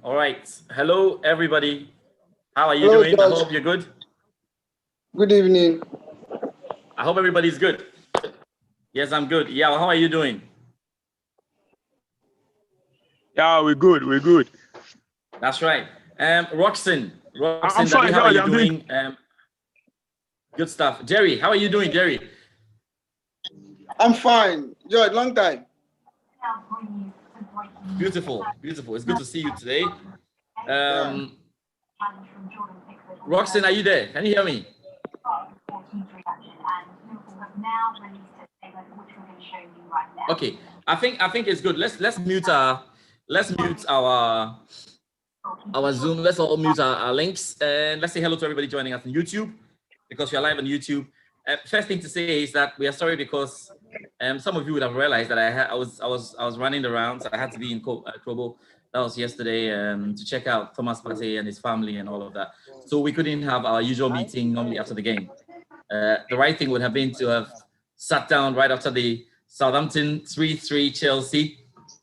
All right. Hello, everybody. How are you Hello, doing? George. I hope you're good. Good evening. I hope everybody's good. Yes, I'm good. Yeah, how are you doing? Yeah, we're good. We're good. That's right. Roxanne, I'm fine, how are George. you doing? Good stuff. Jerry, how are you doing, Jerry? I'm fine. George, long time. Beautiful, beautiful. It's good to see you today. Roxanne, are you there? Can you hear me? Okay, I think it's good. Let's mute our Zoom. Let's all mute our links, and let's say hello to everybody joining us on YouTube, because we are live on YouTube. First thing to say is that we are sorry because some of you would have realized that I was running the rounds. I had to be in Krobo. That was yesterday to check out Thomas Partey and his family and all of that. So we couldn't have our usual meeting normally after the game. The right thing would have been to have sat down right after the Southampton 3-3 Chelsea.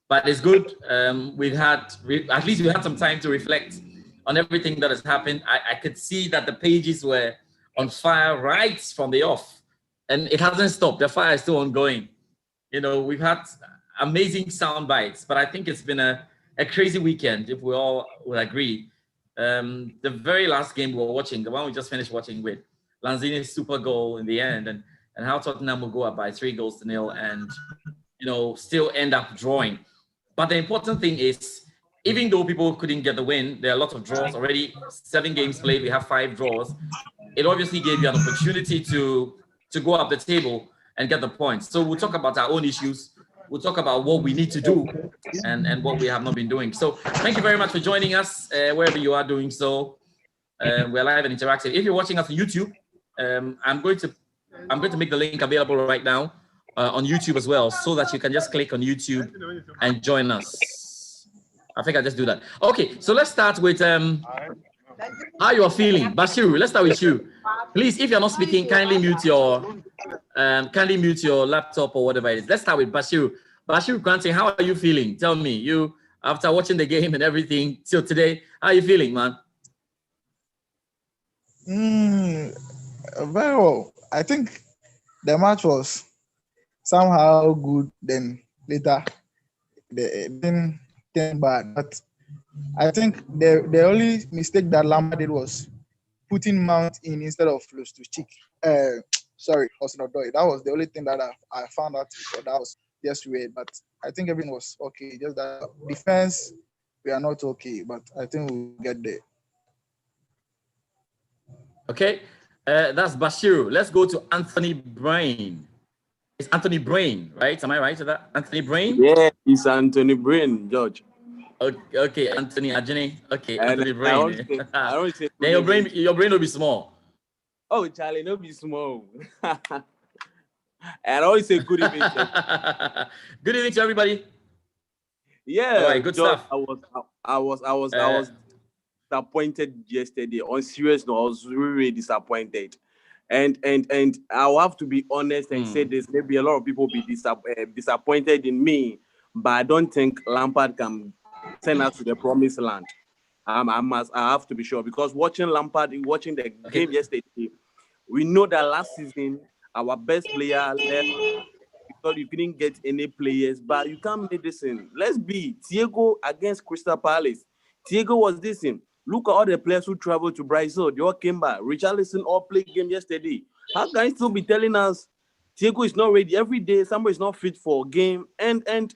But it's good. At least we had some time to reflect on everything that has happened. I could see that the pages were on fire right from the off, and it hasn't stopped. The fire is still ongoing. You know, we've had amazing sound bites, but I think it's been a crazy weekend, if we all will agree. The very last game we were watching, the one we just finished watching with Lanzini's super goal in the end, and how Tottenham will go up by 3-0 and, you know, still end up drawing. But the important thing is, even though people couldn't get the win, there are a lot of draws already. 7 games played, we have 5 draws. It obviously gave you an opportunity to go up the table and get the points. So we'll talk about our own issues. We'll talk about what we need to do and what we have not been doing. So thank you very much for joining us wherever you are doing so. We're live and interactive. If you're watching us on YouTube, I'm going to make the link available right now on YouTube as well, so that you can just click on YouTube and join us. I think I'll just do that. Okay, so let's start with how you are feeling. Bashiru, let's start with you. Please, if you're not speaking, kindly mute your laptop or whatever it is. Let's start with Bashiru. Bashiru Kante, how are you feeling? Tell me, you, after watching the game and everything till today, how are you feeling, man? Very well. I think the match was somehow good, then later it didn't turn bad. But I think the only mistake that Lampard did was putting Mount in instead of Loftus-Cheek. Sorry, Hudson-Odoi. That was the only thing that I found out. So that was just weird. But I think everything was okay. Just that defense, we are not okay. But I think we'll get there. Okay, that's Bashiru. Let's go to Anthony Brain. It's Anthony Brain, right? Am I right with that? Anthony Brain? Yeah, it's Anthony Brain, George. Okay, Anthony Ajani. Okay, And Anthony Brain. I don't say then your brain will be small. Oh, Charlie, no be small. And I always say good evening. Good evening to everybody. Yeah, all right, good George, stuff. I was disappointed yesterday. On serious note, I was really disappointed. And I'll have to be honest and say this. Maybe a lot of people be disappointed in me, but I don't think Lampard can send us to the promised land. I have to be sure, because watching the game yesterday, we know that last season our best player left because you couldn't get any players, but you can't make this in. Let's be Thiago against Crystal Palace. Diego was this in. Look at all the players who traveled to Brazil. They all came back. Richarlison all played game yesterday. How can you still be telling us Diego is not ready? Every day, somebody is not fit for a game. And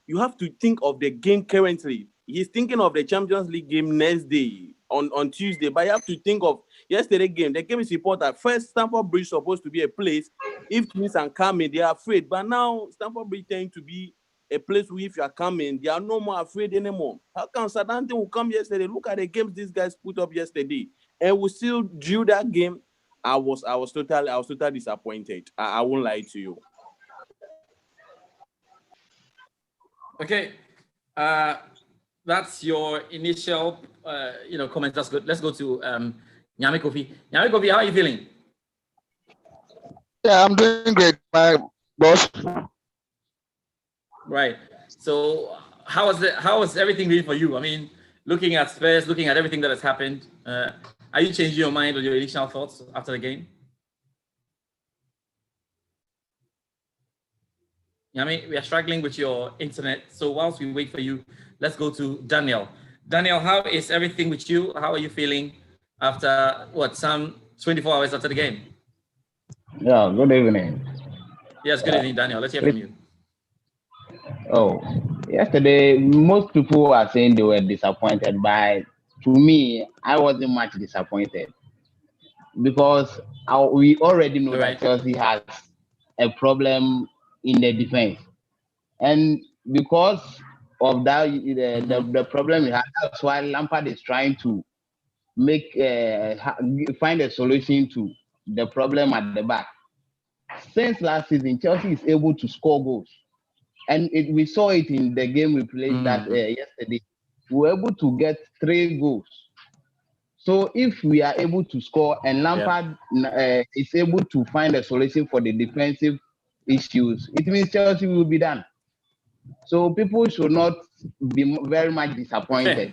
you have to think of the game currently. He's thinking of the Champions League game next day on Tuesday. But you have to think of yesterday's game. The game is important. First, Stamford Bridge is supposed to be a place. If teams are coming, they are afraid. But now, Stamford Bridge tends to be a place where if you are coming, they are no more afraid anymore. How come Southampton will come yesterday? Look at the games these guys put up yesterday. And we still drew that game. I was totally disappointed. I won't lie to you. Okay. That's your initial comment. That's good. Let's go to Nyame Kofi. Nyame Kofi, how are you feeling? Yeah, I'm doing great, my boss. Right. So how was everything really for you? I mean, looking at Spurs, looking at everything that has happened, are you changing your mind or your initial thoughts after the game? Nyame, we are struggling with your internet. So whilst we wait for you, let's go to Daniel. Daniel, how is everything with you? How are you feeling after some 24 hours after the game? Yeah, good evening. Yes, good evening, Daniel. Let's hear from you. Oh, yesterday, most people are saying they were disappointed, but to me, I wasn't much disappointed because we already know that Chelsea has a problem in the defense. And because of that, the problem we have, that's why Lampard is trying to find a solution to the problem at the back. Since last season, Chelsea is able to score goals. And we saw it in the game we played yesterday. We were able to get 3 goals. So if we are able to score and Lampard is able to find a solution for the defensive issues, it means Chelsea will be done. So people should not be very much disappointed.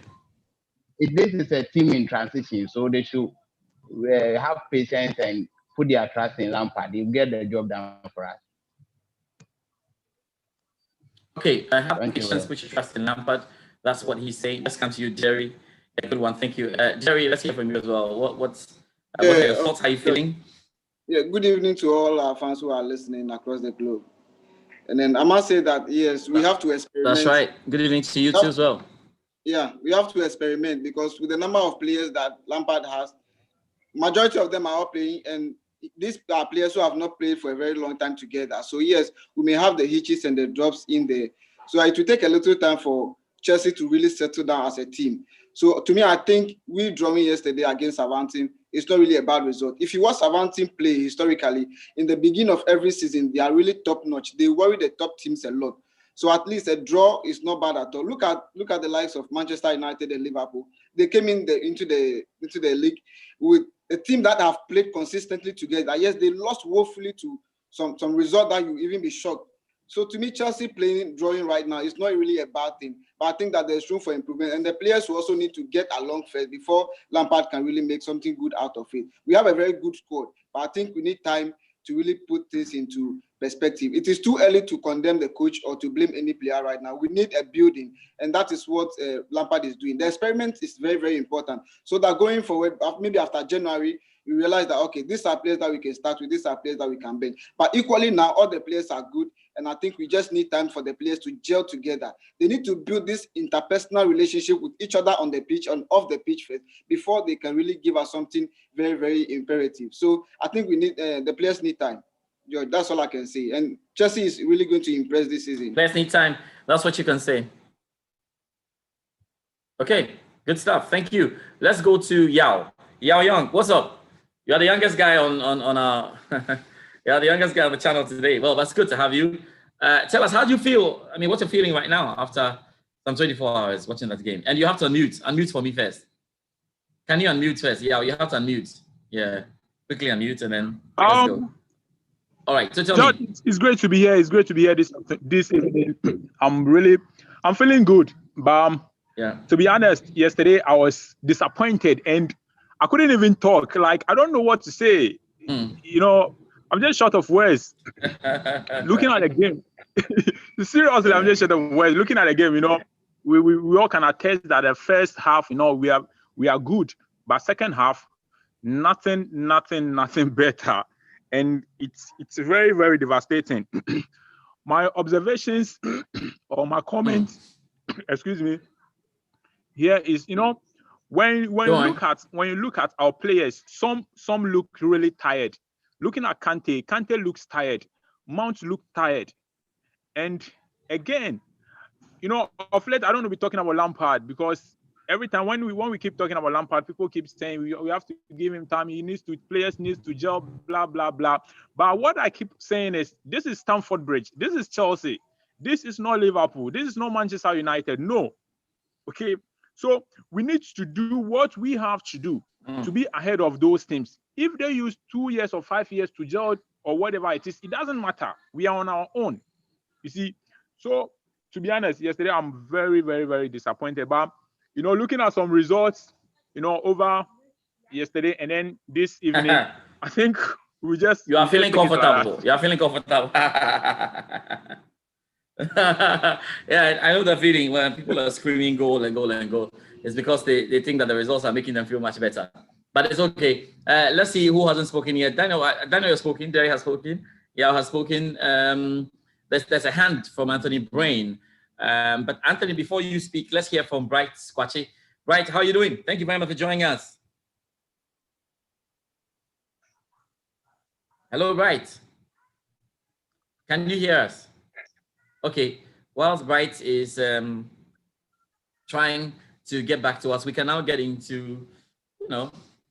This is a team in transition, so they should have patience and put their trust in Lampard. He'll get the job done for us. Okay, I have patience, put your trust in Lampard. That's what he's saying. Let's come to you, Jerry. A good one, thank you. Jerry, let's hear from you as well. What are your thoughts? How are you feeling? Yeah, good evening to all our fans who are listening across the globe. And then I must say that, yes, we have to experiment. That's right. Good evening to you too as well. Yeah, we have to experiment because with the number of players that Lampard has, majority of them are all playing, and these are players who have not played for a very long time together. So yes, we may have the hitches and the drops in there. So it will take a little time for Chelsea to really settle down as a team. So to me, I think we drawing yesterday against Southampton is not really a bad result. If you watch Southampton play historically, in the beginning of every season, they are really top notch. They worry the top teams a lot. So at least a draw is not bad at all. Look at the likes of Manchester United and Liverpool. They came into the league with a team that have played consistently together. Yes, they lost woefully to some result that you even be shocked. So to me, Chelsea drawing right now is not really a bad thing. But I think that there's room for improvement. And the players will also need to get along first before Lampard can really make something good out of it. We have a very good squad, but I think we need time to really put this into perspective. It is too early to condemn the coach or to blame any player right now. We need a building, and that is what Lampard is doing. The experiment is very, very important. So that going forward, maybe after January, we realize that, okay, these are players that we can start with, these are players that we can bench. But equally now, all the players are good, and I think we just need time for the players to gel together. They need to build this interpersonal relationship with each other on the pitch and off the pitch first before they can really give us something very, very imperative. So I think we need the players need time. George, that's all I can say. And Chelsea is really going to impress this season. Players need time. That's what you can say. Okay, good stuff. Thank you. Let's go to Yao. Yao Young, what's up? You are the youngest guy on our you are the youngest guy on the channel today. Well, that's good to have you. Tell us, how do you feel? I mean, what's your feeling right now after some 24 hours watching that game? And you have to unmute for me first. Can you unmute first? Yeah, you have to unmute. Yeah, quickly unmute and then let's go. All right, so tell me. It's great to be here. It's great to be here this evening. I'm feeling good. But to be honest, yesterday I was disappointed and I couldn't even talk. Like, I don't know what to say. You know, I'm just short of words. Looking at the game, seriously, I'm just short of words. Looking at the game, you know, we all can attest that the first half, we are good, but second half, nothing better, and it's very, very devastating. My observations or my comments, excuse me, here is, when you look at our players, some look really tired. Looking at Kante looks tired. Mount look tired, and again, of late, I don't want to be talking about Lampard, because every time when we keep talking about Lampard, people keep saying we have to give him time. Players needs to gel, blah blah blah. But what I keep saying is, this is Stamford Bridge. This is Chelsea. This is not Liverpool. This is not Manchester United. No, okay. So we need to do what we have to do to be ahead of those teams. If they use 2 years or 5 years to gel or whatever it is, it doesn't matter. We are on our own. You see, so. To be honest, yesterday I'm very, very, very disappointed. But looking at some results, over yesterday and then this evening, I think you are feeling comfortable. You are feeling comfortable. Yeah, I know the feeling when people are screaming goal and goal and goal. It's because they think that the results are making them feel much better. But it's okay. Let's see who hasn't spoken yet. Daniel has spoken. Derry has spoken. Yao has spoken. There's a hand from Anthony Brain. But Anthony, before you speak, let's hear from Bright Squatchy. Bright, how are you doing? Thank you very much for joining us. Hello, Bright. Can you hear us? Okay. Whilst Bright is trying to get back to us, we can now get into,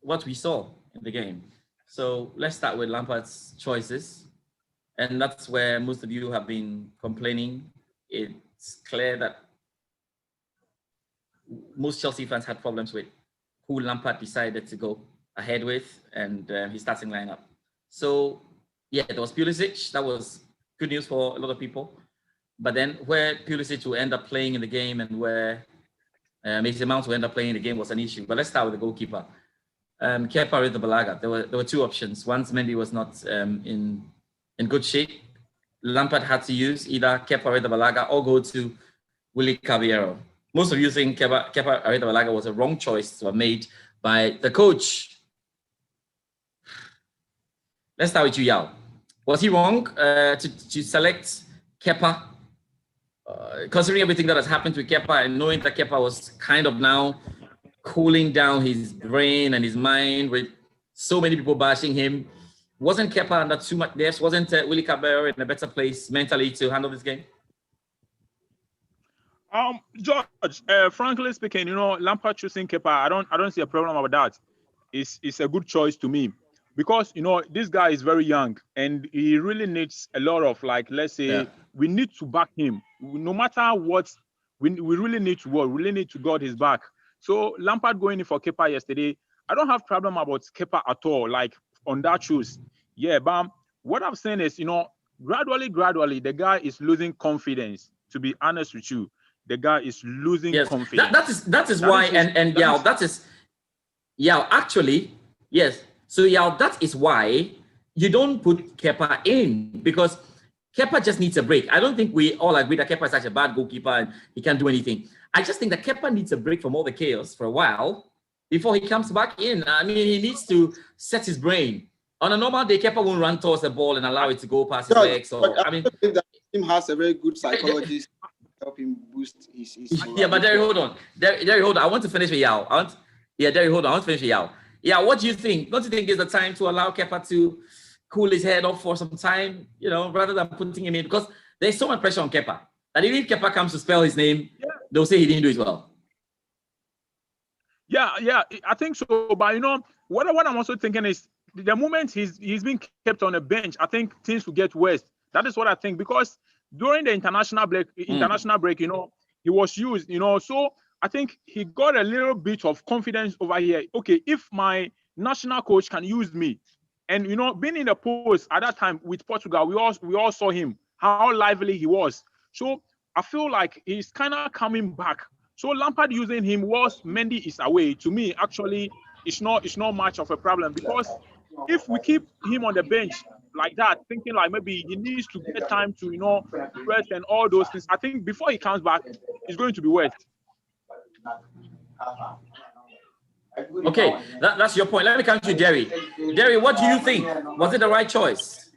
what we saw in the game. So let's start with Lampard's choices. And that's where most of you have been complaining. It's clear that most Chelsea fans had problems with who Lampard decided to go ahead with and his starting lineup. So, yeah, there was Pulisic. That was good news for a lot of people. But then where Pulisic will end up playing in the game and where Mason Mount will end up playing in the game was an issue. But let's start with the goalkeeper. Kepa Arrizabalaga. There were two options. Once Mendy was not in good shape, Lampard had to use either Kepa Arrizabalaga or go to Willy Caballero. Most of you think Kepa Arrizabalaga was a wrong choice to have made by the coach. Let's start with you, Yao. Was he wrong to select Kepa? Considering everything that has happened to Kepa and knowing that Kepa was kind of now cooling down his brain and his mind with so many people bashing him, wasn't Kepa under too much depth? Wasn't Willy Caballero in a better place mentally to handle this game? George, frankly speaking, Lampard choosing Kepa, I don't see a problem about that. It's a good choice to me, because this guy is very young and he really needs a lot of, let's say, we need to back him no matter what. We really need to work. We really need to guard his back. So Lampard going in for Kepa yesterday, I don't have problem about Kepa at all. On that choose, yeah. But what I'm saying is, gradually, the guy is losing confidence. To be honest with you, the guy is losing confidence. That is why, actually, yes. So that is why you don't put Kepa in, because Kepa just needs a break. I don't think we all agree that Kepa is such a bad goalkeeper and he can't do anything. I just think that Kepa needs a break from all the chaos for a while before he comes back in. I mean, he needs to set his brain. On a normal day, Kepa won't run towards the ball and allow it to go past his legs. I think that team has a very good psychologist to help him boost his yeah, but Derry, hold on. Derry, hold on. I want to finish with Yao. Derry, hold on. I want to finish with Yao. Yeah, what do you think? Don't you think it's the time to allow Kepa to cool his head off for some time, rather than putting him in? Because there's so much pressure on Kepa that even if Kepa comes to spell his name, they'll say he didn't do it well. Yeah, I think so. But what I'm also thinking is, the moment he's been kept on a bench, I think things will get worse. That is what I think, because during the international break, he was used, so I think he got a little bit of confidence over here. Okay, if my national coach can use me, and being in the post at that time with Portugal, we all saw him, how lively he was. So I feel like he's kind of coming back. So Lampard using him whilst Mendy is away, to me, actually, it's not much of a problem, because if we keep him on the bench, like that, thinking like maybe he needs to get time to, rest and all those things. I think before he comes back, it's going to be worse. Okay, that's your point. Let me come to Jerry. Jerry, what do you think? Was it the right choice?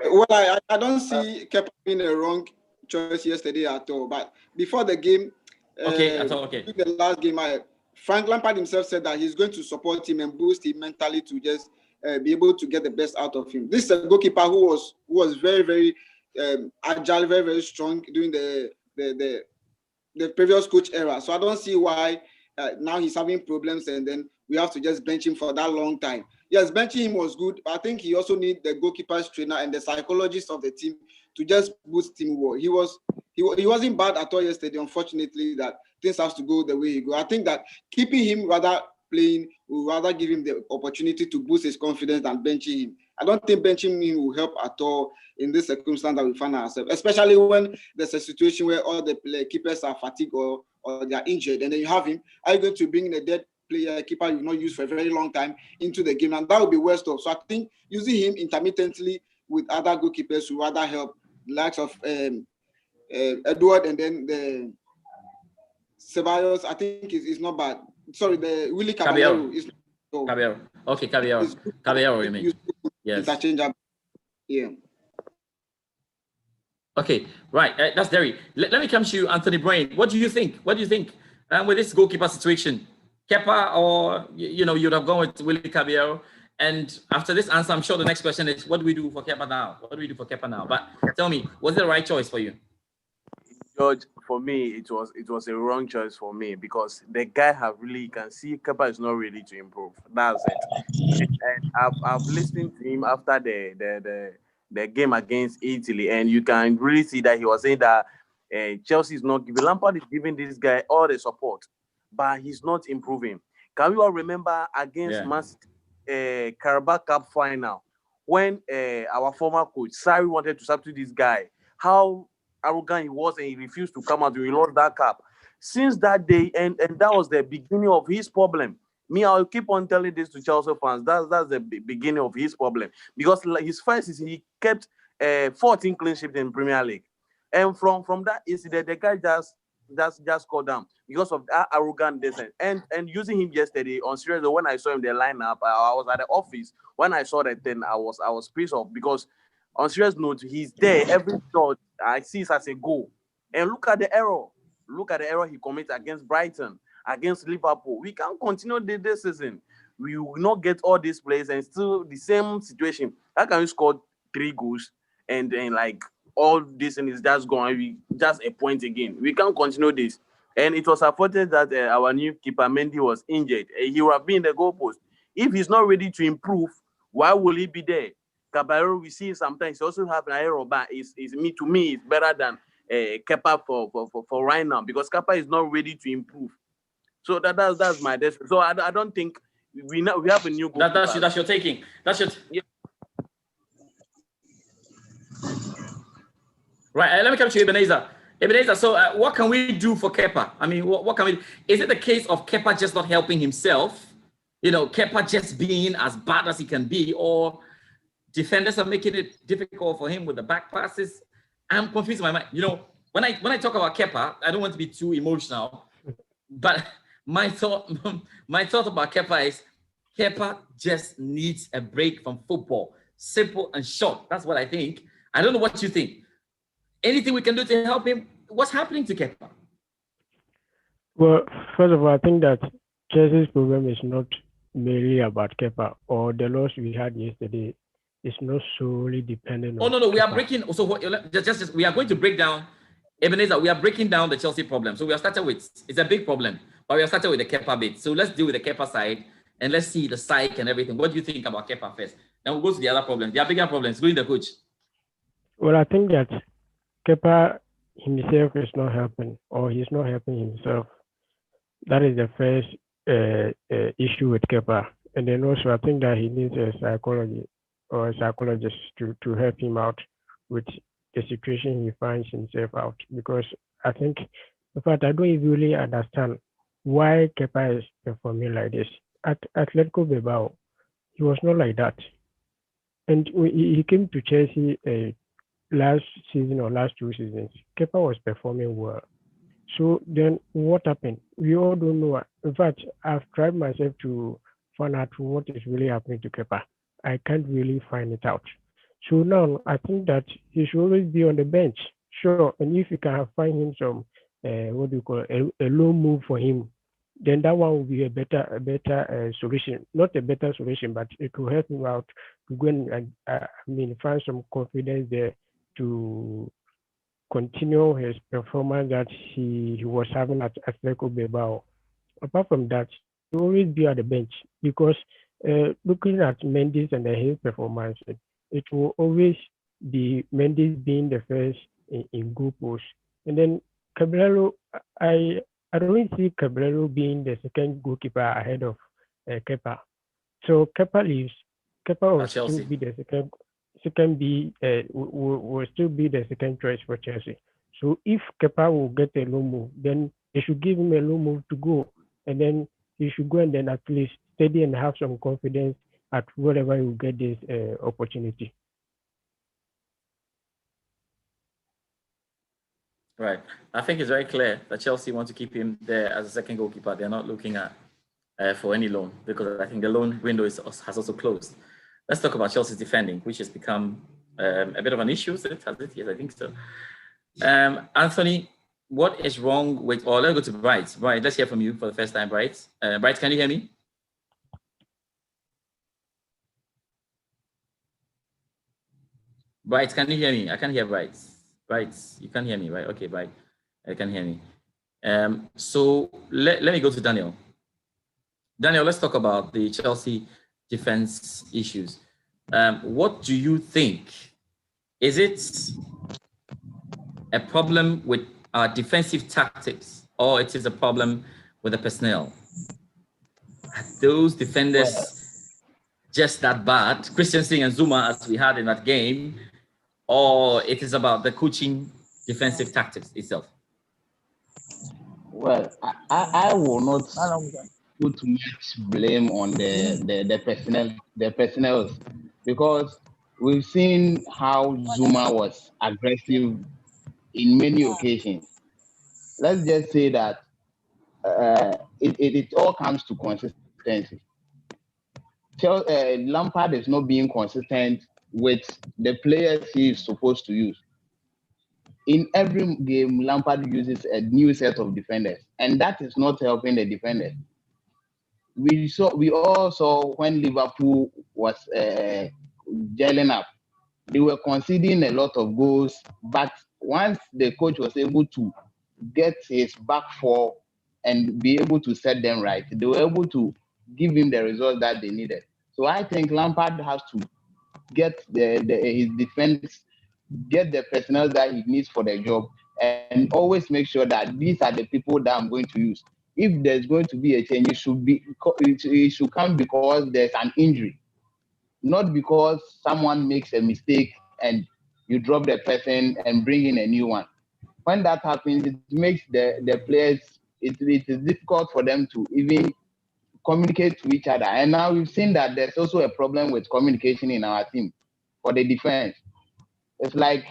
Well, I don't see Kepa being a wrong choice yesterday at all. But before the game, the last game, Frank Lampard himself said that he's going to support him and boost him mentally to just be able to get the best out of him. This is a goalkeeper who was very, very agile, very, very strong during the previous coach era. So I don't see why now he's having problems and then we have to just bench him for that long time. Yes, benching him was good, but I think he also needs the goalkeeper's trainer and the psychologist of the team to just boost him more. He wasn't bad at all yesterday. Unfortunately, that things have to go the way he go. I think that keeping him rather playing will rather give him the opportunity to boost his confidence than benching him. I don't think benching him will help at all in this circumstance that we find ourselves, especially when there's a situation where all the keepers are fatigued or they are injured, and then you have him. Are you going to bring in a dead player, keeper you've not used for a very long time into the game? And that would be worse off. So I think using him intermittently with other goalkeepers will rather help the likes of Edward and then the Ceballos. I think is not bad. Sorry, the Willie Caballero is not. Caballero. Okay, Caballero. Caballero, you mean? Yes. Interchangeable. Yeah. Okay, right. That's Derry. Let me come to you, Anthony Brain. What do you think? What do you think with this goalkeeper situation? Kepa, or you'd have gone with Willie Caballero? And after this answer, I'm sure the next question is, what do we do for Kepa now? What do we do for Kepa now? But tell me, was it the right choice for you? George, for me, it was a wrong choice for me because the guy you can see Kepa is not ready to improve. That's it. And I've listened to him after the game against Italy, and you can really see that he was saying that Chelsea is not giving, Lampard is giving this guy all the support, but he's not improving. Can we all remember against Man City, Carabao Cup final, when our former coach Sarri wanted to substitute this guy, how arrogant he was and he refused to come out. We lost that cup. Since that day, and that was the beginning of his problem. I'll keep on telling this to Chelsea fans. That's the beginning of his problem. Because his first season, he kept 14 clean sheets in Premier League. And from that incident, the guy just got down because of that arrogance. And using him yesterday, on serious, when I saw him in the lineup, I was at the office. When I saw that, then I was pissed off because on serious note, he's there. Every shot I see is as a goal. And look at the error. Look at the error he committed against Brighton, against Liverpool. We can't continue this season. We will not get all these players and still the same situation. How can you score 3 goals and then like all this and is just going to be just a point again? We can't continue this. And it was reported that our new keeper Mendy was injured. He will have been in the goalpost. If he's not ready to improve, why will he be there? Caballero, we see sometimes he also have an error, but it's better than Kepa for right now because Kepa is not ready to improve. So that's my decision. So I don't think we have a new goal. That's your taking. That's your right. Let me come to you, Ebenezer. Ebenezer, so what can we do for Kepa? I mean, what can we do? Is it the case of Kepa just not helping himself? Kepa just being as bad as he can be, or defenders are making it difficult for him with the back passes? I'm confused in my mind. When I talk about Kepa, I don't want to be too emotional, but my thought about Kepa is Kepa just needs a break from football. Simple and short. That's what I think. I don't know what you think. Anything we can do to help him? What's happening to Kepa? Well, first of all, I think that Chelsea's problem is not merely about Kepa or the loss we had yesterday. It's not solely dependent on. No. We are breaking. So just we are going to break down. Ebenezer, we are breaking down the Chelsea problem. So we are starting with, it's a big problem, but we are starting with the Kepa bit. So let's deal with the Kepa side and let's see the psyche and everything. What do you think about Kepa first? Then we'll go to the other problems. There are bigger problems, including the coach. Well, I think that Kepa himself is not helping, or he's not helping himself. That is the first issue with Kepa. And then also, I think that he needs a psychologist to help him out with the situation he finds himself out. Because I think, in fact, I don't really understand why Kepa is performing like this. At Atletico Bilbao, he was not like that. And when he came to Chelsea last season or last 2 seasons, Kepa was performing well. So then what happened? We all don't know. In fact, I've tried myself to find out what is really happening to Kepa. I can't really find it out. So now I think that he should always be on the bench. Sure, and if you can find him some, what do you call it, a low move for him, then that one will be a better solution. Not a better solution, but it will help him out to go and find some confidence there to continue his performance that he was having at Atletico Bilbao. Apart from that, he will always be at the bench because looking at Mendes and his performance, it will always be Mendes being the first in goal post. And then Caballero, I don't see Caballero being the second goalkeeper ahead of Kepa. So Kepa leaves. Kepa will still be the will still be the second choice for Chelsea. So if Kepa will get a low move, then they should give him a low move to go, and then he should go and then at least steady and have some confidence at wherever he will get this opportunity. Right. I think it's very clear that Chelsea want to keep him there as a second goalkeeper. They're not looking at for any loan because I think the loan window has also closed. Let's talk about Chelsea's defending, which has become a bit of an issue. Has it? Yes, I think so. Anthony, what is wrong with? Or let's go to Bright. Bright, let's hear from you for the first time, Bright. Bright, can you hear me? Bright, can you hear me? I can't hear Bright. Bright, you can't hear me, right? Okay, Bright, I can hear me. So let me go to Daniel. Daniel, let's talk about the Chelsea defense issues. What do you think? Is it a problem with our defensive tactics, or it is a problem with the personnel? Are those defenders just that bad, Christensen and Zuma, as we had in that game, or it is about the coaching defensive tactics itself? Well, I will not put too much blame on the personnel, because we've seen how Zuma was aggressive in many occasions. Let's just say that it all comes to consistency. Lampard is not being consistent with the players he is supposed to use. In every game, Lampard uses a new set of defenders, and that is not helping the defenders. We all saw when Liverpool was gelling up, they were conceding a lot of goals, but once the coach was able to get his back four and be able to set them right, they were able to give him the results that they needed. So I think Lampard has to get his defense, get the personnel that he needs for the job, and always make sure that these are the people that I'm going to use. If there's going to be a change, it should come because there's an injury, not because someone makes a mistake and you drop the person and bring in a new one. When that happens, it makes the players, it is difficult for them to even communicate to each other. And now we've seen that there's also a problem with communication in our team for the defense. It's like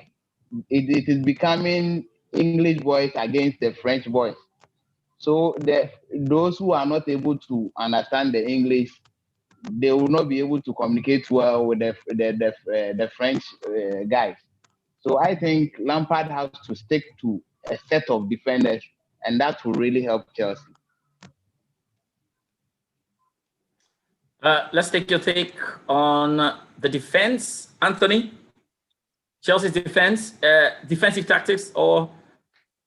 it is becoming English boys against the French boys. So those who are not able to understand the English, they will not be able to communicate well with the French guys. So I think Lampard has to stick to a set of defenders, and that will really help Chelsea. Let's take your take on the defense, Anthony. Chelsea's defense, defensive tactics, or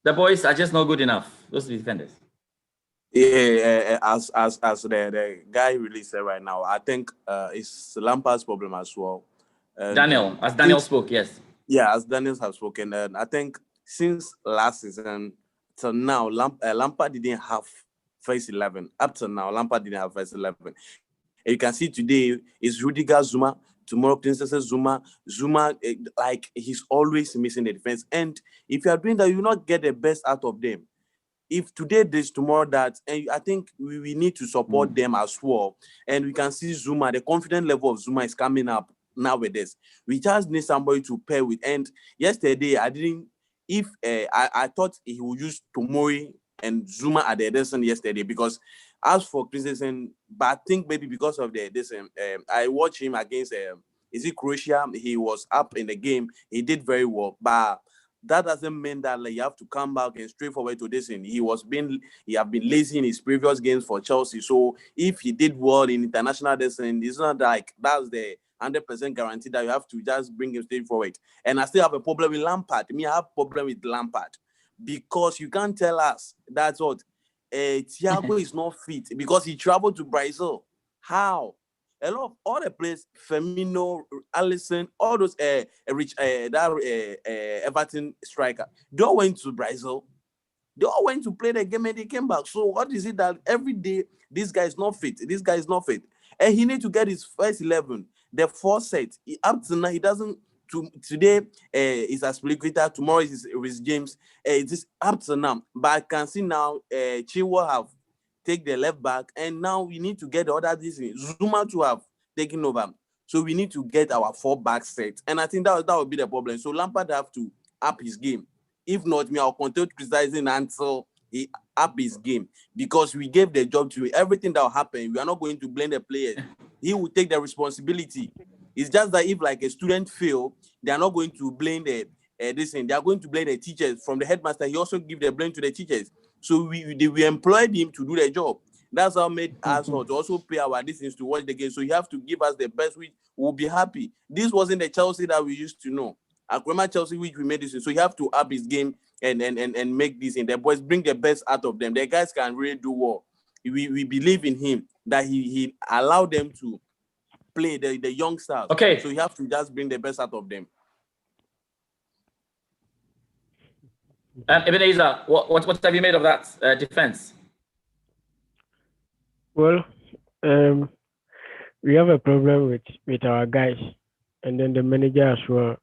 the boys are just not good enough? Those defenders. Yeah, as the guy really said right now, I think it's Lampard's problem as well. Daniel, as Daniel spoke, yes. Yeah, as Daniel has spoken, and I think since last season till now, Lampard didn't have first 11. Up till now, Lampard didn't have first 11. And you can see today is Rudiger, Zuma. Tomorrow, Princess Zuma, like he's always missing the defense. And if you are doing that, you will not get the best out of them. If today there's tomorrow that, and I think we need to support them as well. And we can see Zuma, the confidence level of Zuma is coming up nowadays. We just need somebody to pair with. And yesterday, I thought he would use Tomori and Zuma at the Edison yesterday, because as for Christensen, but I think maybe because of the Edison, I watched him against is it Croatia? He was up in the game. He did very well, but that doesn't mean that like, you have to come back and straightforward to this. And he have been lazy in his previous games for Chelsea. So if he did well in international descent, it's not like that's the 100% guarantee that you have to just bring him straight forward. And I still have a problem with Lampard. I have a problem with Lampard because you can't tell us that's what Thiago is not fit because he traveled to Brazil. How? A lot of all the players, Firmino, Alisson, all those Everton striker, they all went to Brazil. They all went to play the game and they came back. So what is it that every day this guy is not fit? This guy is not fit, and he needs to get his first 11. The first set, up to now he doesn't. Today is Aspilicueta, tomorrow is James. It is up to now, but I can see now Chilwell have take the left back, and now we need to get the other Zuma to have taken over. So we need to get our 4-back set, and I think that would be the problem. So Lampard have to up his game. If not, I'll continue criticizing until he up his game, because we gave the job to everything that will happen. We are not going to blame the players. He will take the responsibility. It's just that if like a student fail, they are not going to blame they are going to blame the teachers. From the headmaster, he also give the blame to the teachers. So we employed him to do the job. That's how made us to also pay our distance to watch the game. So you have to give us the best, which we'll be happy. This wasn't the Chelsea that we used to know. Akrema Chelsea, which we made this. So you have to up his game and make this in. The boys bring the best out of them. The guys can really do well. We believe in him that he allowed them to play the young stars. Okay. So you have to just bring the best out of them. Ebenezer, what have you made of that defense? Well, we have a problem with our guys, and then the manager as well.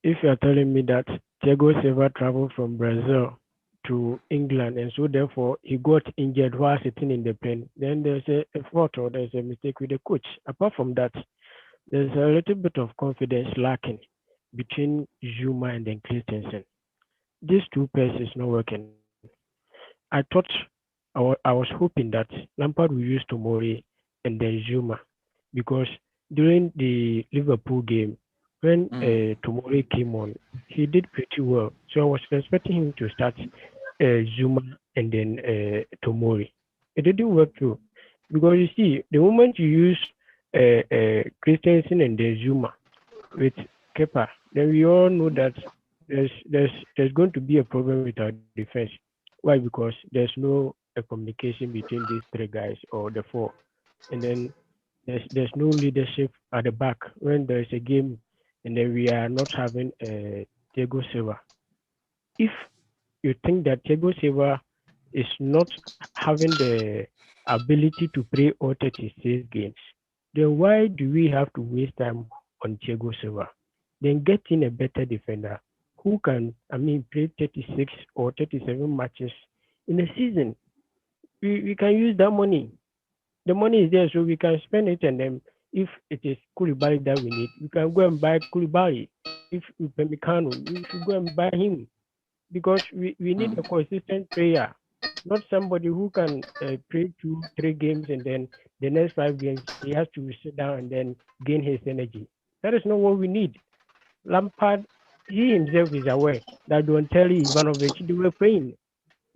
If you are telling me that Thiago Silva traveled from Brazil to England, and so therefore he got injured while sitting in the plane, then there's a fault or there's a mistake with the coach. Apart from that, there's a little bit of confidence lacking between Zuma and then Christensen. These two pairs is not working. I thought I was hoping that Lampard will use Tomori and then Zuma, because during the Liverpool game, when Tomori came on, he did pretty well. So I was expecting him to start Zuma and then Tomori. It didn't work through, because you see, the moment you use Christensen and then Zuma with Kepa, then we all know that there's going to be a problem with our defense. Why? Because there's no communication between these three guys or the four, and then there's no leadership at the back when there's a game, and then we are not having Thiago Silva. If you think that Thiago Silva is not having the ability to play all 36 games, then why do we have to waste time on Thiago Silva? Then get in a better defender who can, play 36 or 37 matches in a season. We can use that money. The money is there, so we can spend it, and then if it is Koulibaly that we need, we can go and buy Koulibaly. If Upamecano, we should go and buy him, because we need a consistent player, not somebody who can play 2-3 games and then the next 5 games he has to sit down and then gain his energy. That is not what we need. Lampard, he himself is aware that don't tell Ivanovic they were playing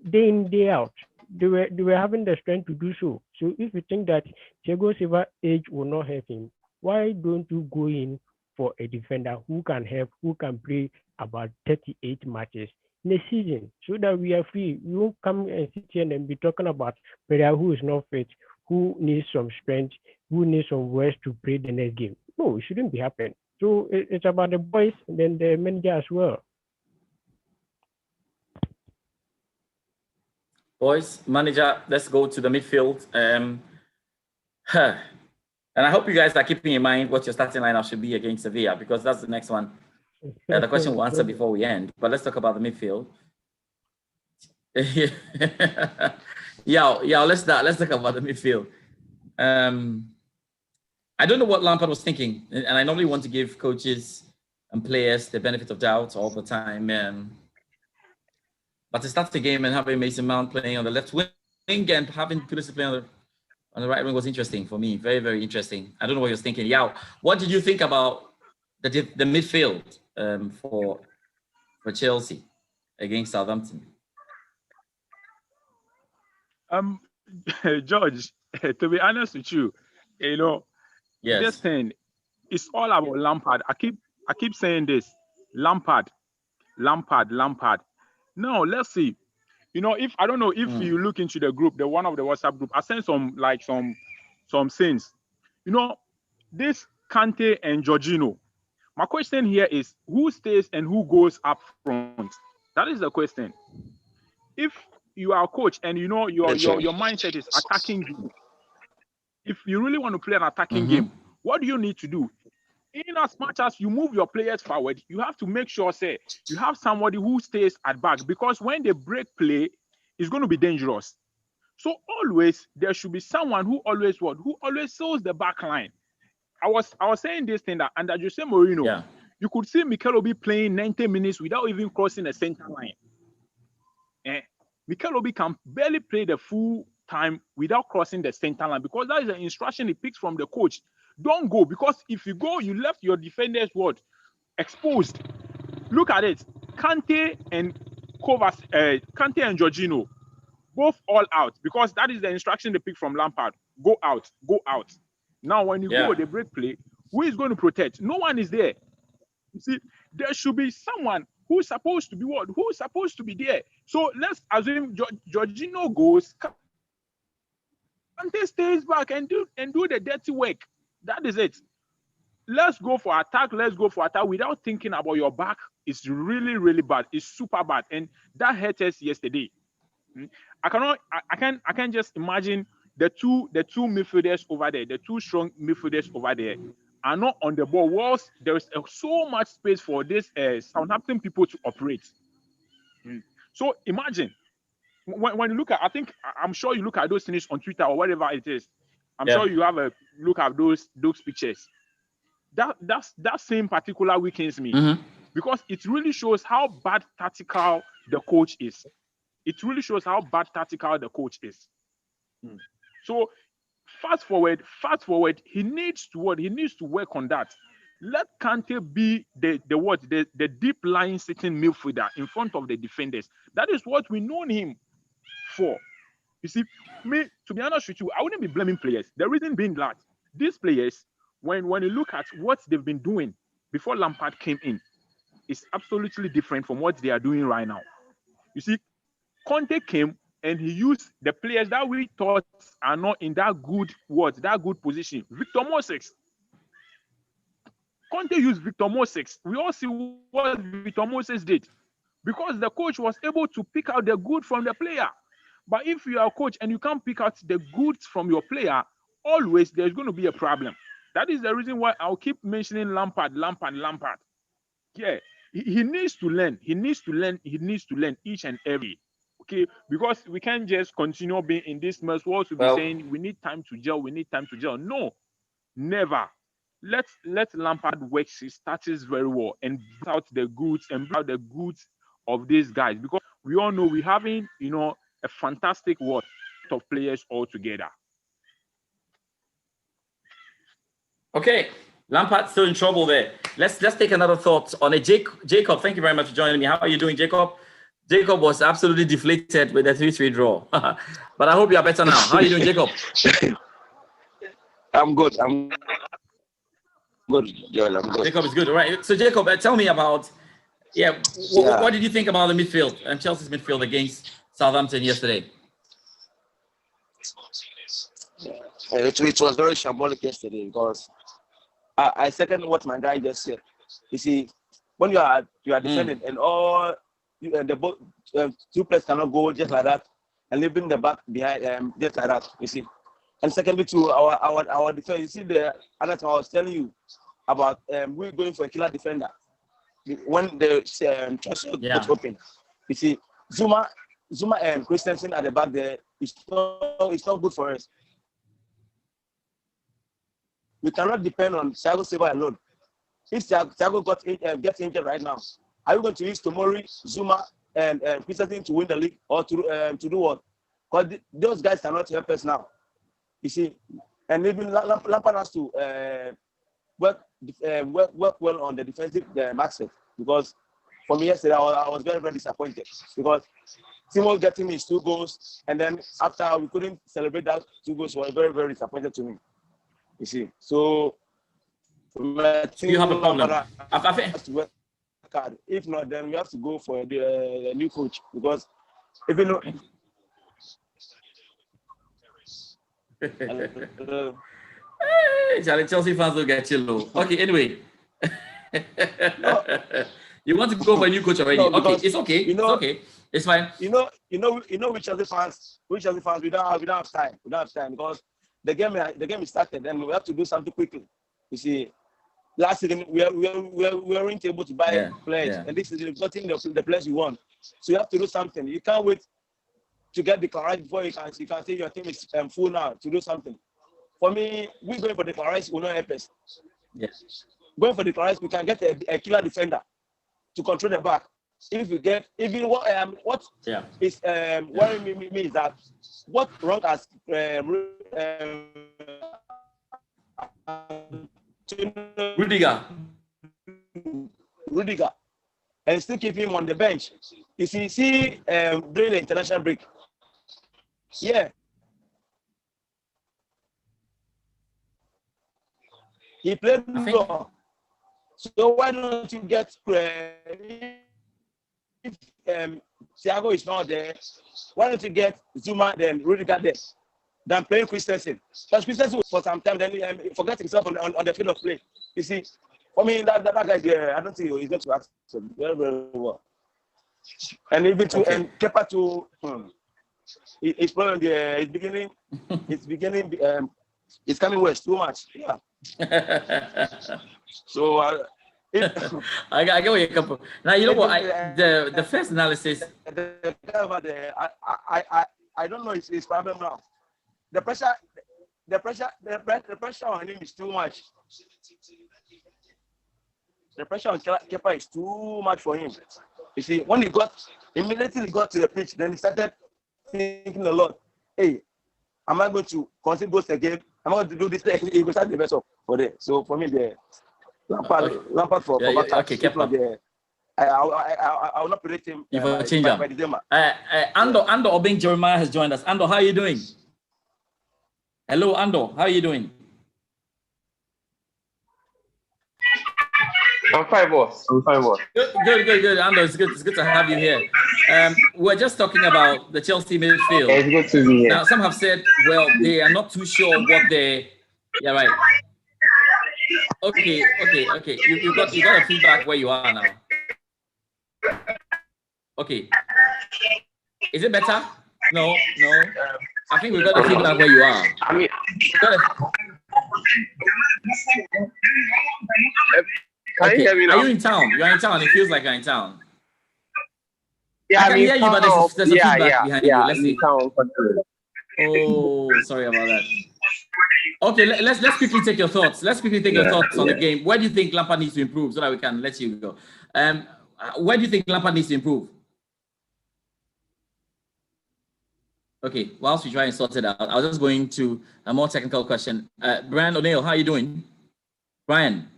day in, day out. They were having the strength to do so. So if you think that Thiago Silva's age will not help him, why don't you go in for a defender who can help, who can play about 38 matches in a season, so that we are free? We won't come and sit here and be talking about player who is not fit, who needs some strength, who needs some rest to play the next game. No, it shouldn't be happening. So it's about the boys and then the manager as well. Boys, manager, let's go to the midfield. And I hope you guys are keeping in mind what your starting lineup should be against Sevilla, because that's the next one. The question we'll answer before we end. But let's talk about the midfield. Yeah, let's talk about the midfield. I don't know what Lampard was thinking, and I normally want to give coaches and players the benefit of doubt all the time. But to start the game and having Mason Mount playing on the left wing and having Pulisic playing on the right wing was interesting for me. Very, very interesting. I don't know what you're thinking. Yao, what did you think about the midfield for Chelsea against Southampton? George, to be honest with you, yes. This thing, it's all about Lampard. I keep saying this. Lampard. Now let's see. If I don't know if you look into the group, the one of the WhatsApp group, I sent some things. This Kante and Jorginho. My question here is who stays and who goes up front? That is the question. If you are a coach and your mindset is attacking game, if you really want to play an attacking game, what do you need to do? In as much as you move your players forward, you have to make sure, say, you have somebody who stays at back, because when they break play, it's going to be dangerous. So always there should be someone who always shows the back line. I was saying this thing that under Jose Mourinho, you could see Mikel Obi playing 90 minutes without even crossing the center line. Mikel Obi can barely play the full time without crossing the center line, because that is the instruction he picks from the coach. Don't go, because if you go, you left your defenders exposed. Look at it. Kante and Jorginho, both all out, because that is the instruction they pick from Lampard. Go out. Now, when you go, they break play. Who is going to protect? No one is there. You see, there should be someone who's supposed to be what? Who's supposed to be there? So let's assume Jorginho goes. Kante stays back and do the dirty work. That is it. Let's go for attack without thinking about your back. It's really, really bad. It's super bad. And that hurt us yesterday. I can't just imagine the two midfielders over there, the two strong midfielders over there are not on the ball. Whilst there is so much space for this Southampton people to operate. So imagine when you look at, I'm sure you look at those things on Twitter or whatever it is. I'm sure you have a look at those pictures. That same particular weakens me, because it really shows how bad tactical the coach is. So fast forward, he needs to work on that. Let Kante be the deep lying sitting midfielder in front of the defenders. That is what we know him for. You see, to be honest with you, I wouldn't be blaming players. The reason being that these players, when you look at what they've been doing before Lampard came in, is absolutely different from what they are doing right now. You see, Conte came and he used the players that we thought are not in that good position. Victor Moses. Conte used Victor Moses. We all see what Victor Moses did, because the coach was able to pick out the good from the player. But if you are a coach and you can't pick out the goods from your player, always there's going to be a problem. That is the reason why I'll keep mentioning Lampard. Yeah, he needs to learn. He needs to learn each and every. Okay, because we can't just continue being in this mess. We'll also be saying we need time to gel. No, never. Let Lampard work his status very well and bring out the goods of these guys, because we all know we having a fantastic world of players all together. Okay, Lampard still in trouble there. Let's take another thought on it. Jacob, thank you very much for joining me. How are you doing, Jacob? Jacob was absolutely deflated with the 3-3 draw. But I hope you are better now. How are you doing, Jacob? I'm good. I'm good, Joel. I'm good. Jacob is good. All right. So, Jacob, tell me about, what did you think about the midfield and Chelsea's midfield against Southampton yesterday? It was very shambolic yesterday, because I second what my guy just said. You see, when you are defending and all the two players cannot go just like that and leaving the back behind just like that. You see, and secondly, to our defense, you see the other time I was telling you about we're going for a killer defender when the transfer got open. You see, Zuma and Christensen at the back there. It's not good for us. we cannot depend on Thiago Silva alone. If Thiago gets injured right now, are we going to use Tomori, Zuma, and Christensen to win the league, or to do what? Because those guys cannot help us now. You see, and even Lampard has to work well on the defensive aspect, because for me yesterday I was very, very disappointed, because Timo getting his 2 goals, and then after we couldn't celebrate that 2 goals, was very, very disappointed to me. You see, so you have a problem. If not, then we have to go for the new coach, because if you know. Chelsea fans will get you low. Okay, anyway. You want to go for a new coach already? No, okay, it's okay. It's okay. It's fine. You know, which Chelsea fans, we don't have time. We don't have time, because the game is started, and we have to do something quickly. You see, last season we weren't able to buy players, and this is getting the players you want. So you have to do something. You can't wait to get declared before you can say your team is full now to do something. For me, we going for declaration will not help us. Yes. Going for declaration, we can get a killer defender to control the back. If we get even what is worrying me is that what wrong as Rudiger, and still keep him on the bench. You see, during the international break, he played well. So why don't you get if Thiago is not there, why don't you get Zuma then Rudiger there than playing Christensen? Because Christensen for some time then he forgot himself on the field of play. You see, for me that guy there, I don't think he's going to act very, very well. And even to and Kepa to it's probably it's beginning it's coming worse too much. Yeah. So I get where you come from. Now you know what the first analysis. I don't know his problem now. The pressure on him is too much. The pressure on Kepa is too much for him. You see, when immediately he got to the pitch, then he started thinking a lot. Hey, am I going to concede goals again? Am I going to do this? He will start the best for them. So for me, the Lampard for okay, Kepa. I will not predict him by December. Ando Obeng Jeremiah has joined us. Ando, how are you doing? Hello, Ando. How are you doing? I'm fine, boss. Good. Ando, it's good to have you here. We're just talking about the Chelsea midfield. It's good to be here. Now, some have said, well, they are not too sure what they. Yeah, right. Okay. You got a feedback where you are now. Okay. Is it better? No. I think we got the feedback where you are. I mean, can you hear me now? Are you in town? You're in town. It feels like you're in town. Yeah, I can hear you, but there's a feedback behind you. Let's see. Town. Oh, sorry about that. Okay, let's quickly take your thoughts. Let's quickly take your thoughts on the game. Where do you think Lampard needs to improve so that we can let you go? Where do you think Lampard needs to improve? Okay, whilst we try and sort it out, I was just going to a more technical question. Brian O'Neill, how are you doing? Brian,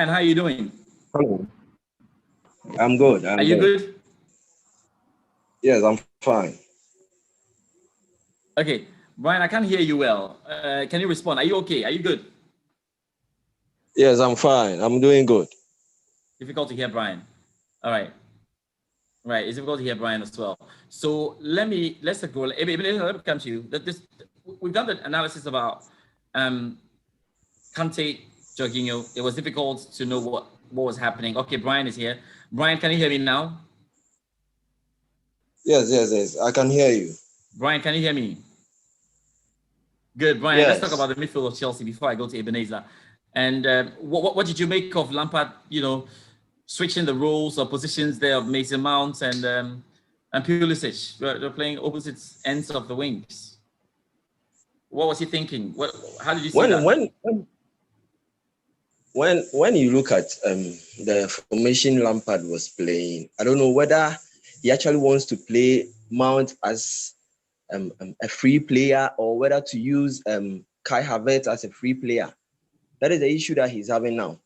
how are you doing? Hello. I'm good. Are you good? Yes, I'm fine. Okay, Brian, I can't hear you well. Can you respond? Are you okay? Are you good? Yes, I'm fine. I'm doing good. Difficult to hear Brian. All right. Right, it's difficult to hear Brian as well. So let's go. Let me come to you. We've done the analysis about Kante, Jorginho. It was difficult to know what was happening. Okay, Brian is here. Brian, can you hear me now? Yes. I can hear you. Brian, can you hear me? Good, Brian. Yes. Let's talk about the midfield of Chelsea before I go to Ebenezer. And what did you make of Lampard? Switching the roles or positions there of Mason Mount and Pulisic. They're playing opposite ends of the wings. What was he thinking? How did you see that? When you look at the formation Lampard was playing, I don't know whether he actually wants to play Mount as a free player or whether to use Kai Havertz as a free player. That is the issue that he's having now.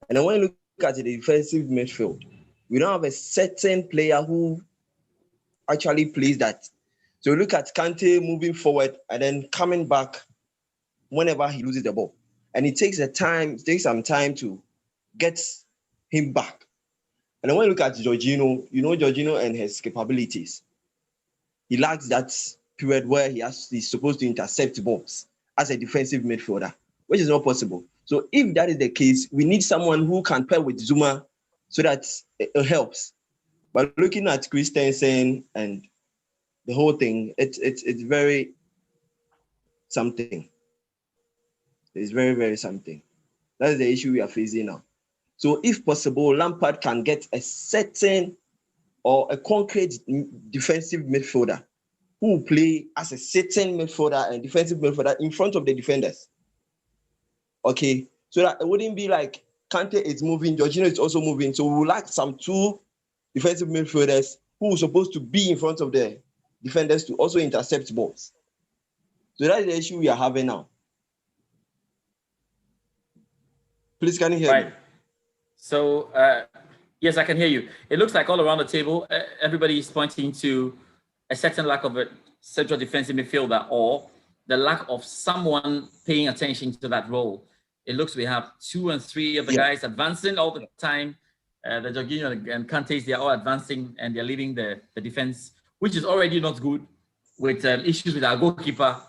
And then when you look at the defensive midfield, we don't have a certain player who actually plays that. So look at Kante moving forward and then coming back whenever he loses the ball. And it takes some time to get him back. And then when you look at Jorginho, you know Jorginho and his capabilities. He lacks that period where he's supposed to intercept balls as a defensive midfielder, which is not possible. So if that is the case, we need someone who can pair with Zuma so that it helps. But looking at Christensen and the whole thing, it's very something. It's very, very something. That is the issue we are facing now. So if possible, Lampard can get a certain or a concrete defensive midfielder who will play as a certain midfielder and defensive midfielder in front of the defenders. Okay, so that it wouldn't be like Kante is moving, Jorginho is also moving. So we would like some two defensive midfielders who are supposed to be in front of the defenders to also intercept balls. So that is the issue we are having now. Please, can you hear me? So, yes, I can hear you. It looks like all around the table, everybody is pointing to a certain lack of a central defensive midfielder or the lack of someone paying attention to that role. It looks we have 2 and 3 of the guys advancing all the time. The Jorginho and Kantes, they are all advancing and they're leaving the defense, which is already not good, with issues with our goalkeeper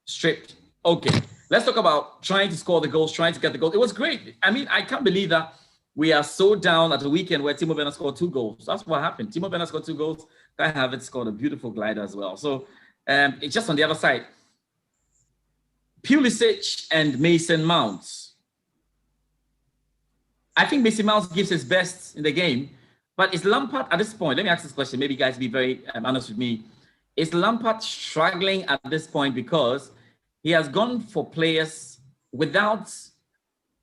stripped. Okay, let's talk about trying to score the goals, trying to get the goals. It was great. I mean, I can't believe that we are so down at the weekend where Timo Werner scored 2 goals. That's what happened. Timo Werner scored 2 goals. Kai Havertz scored a beautiful glider as well. So it's just on the other side. Pulisic and Mason Mount. I think Mason Mount gives his best in the game, but is Lampard at this point? Let me ask this question. Maybe you guys be very honest with me. Is Lampard struggling at this point because he has gone for players without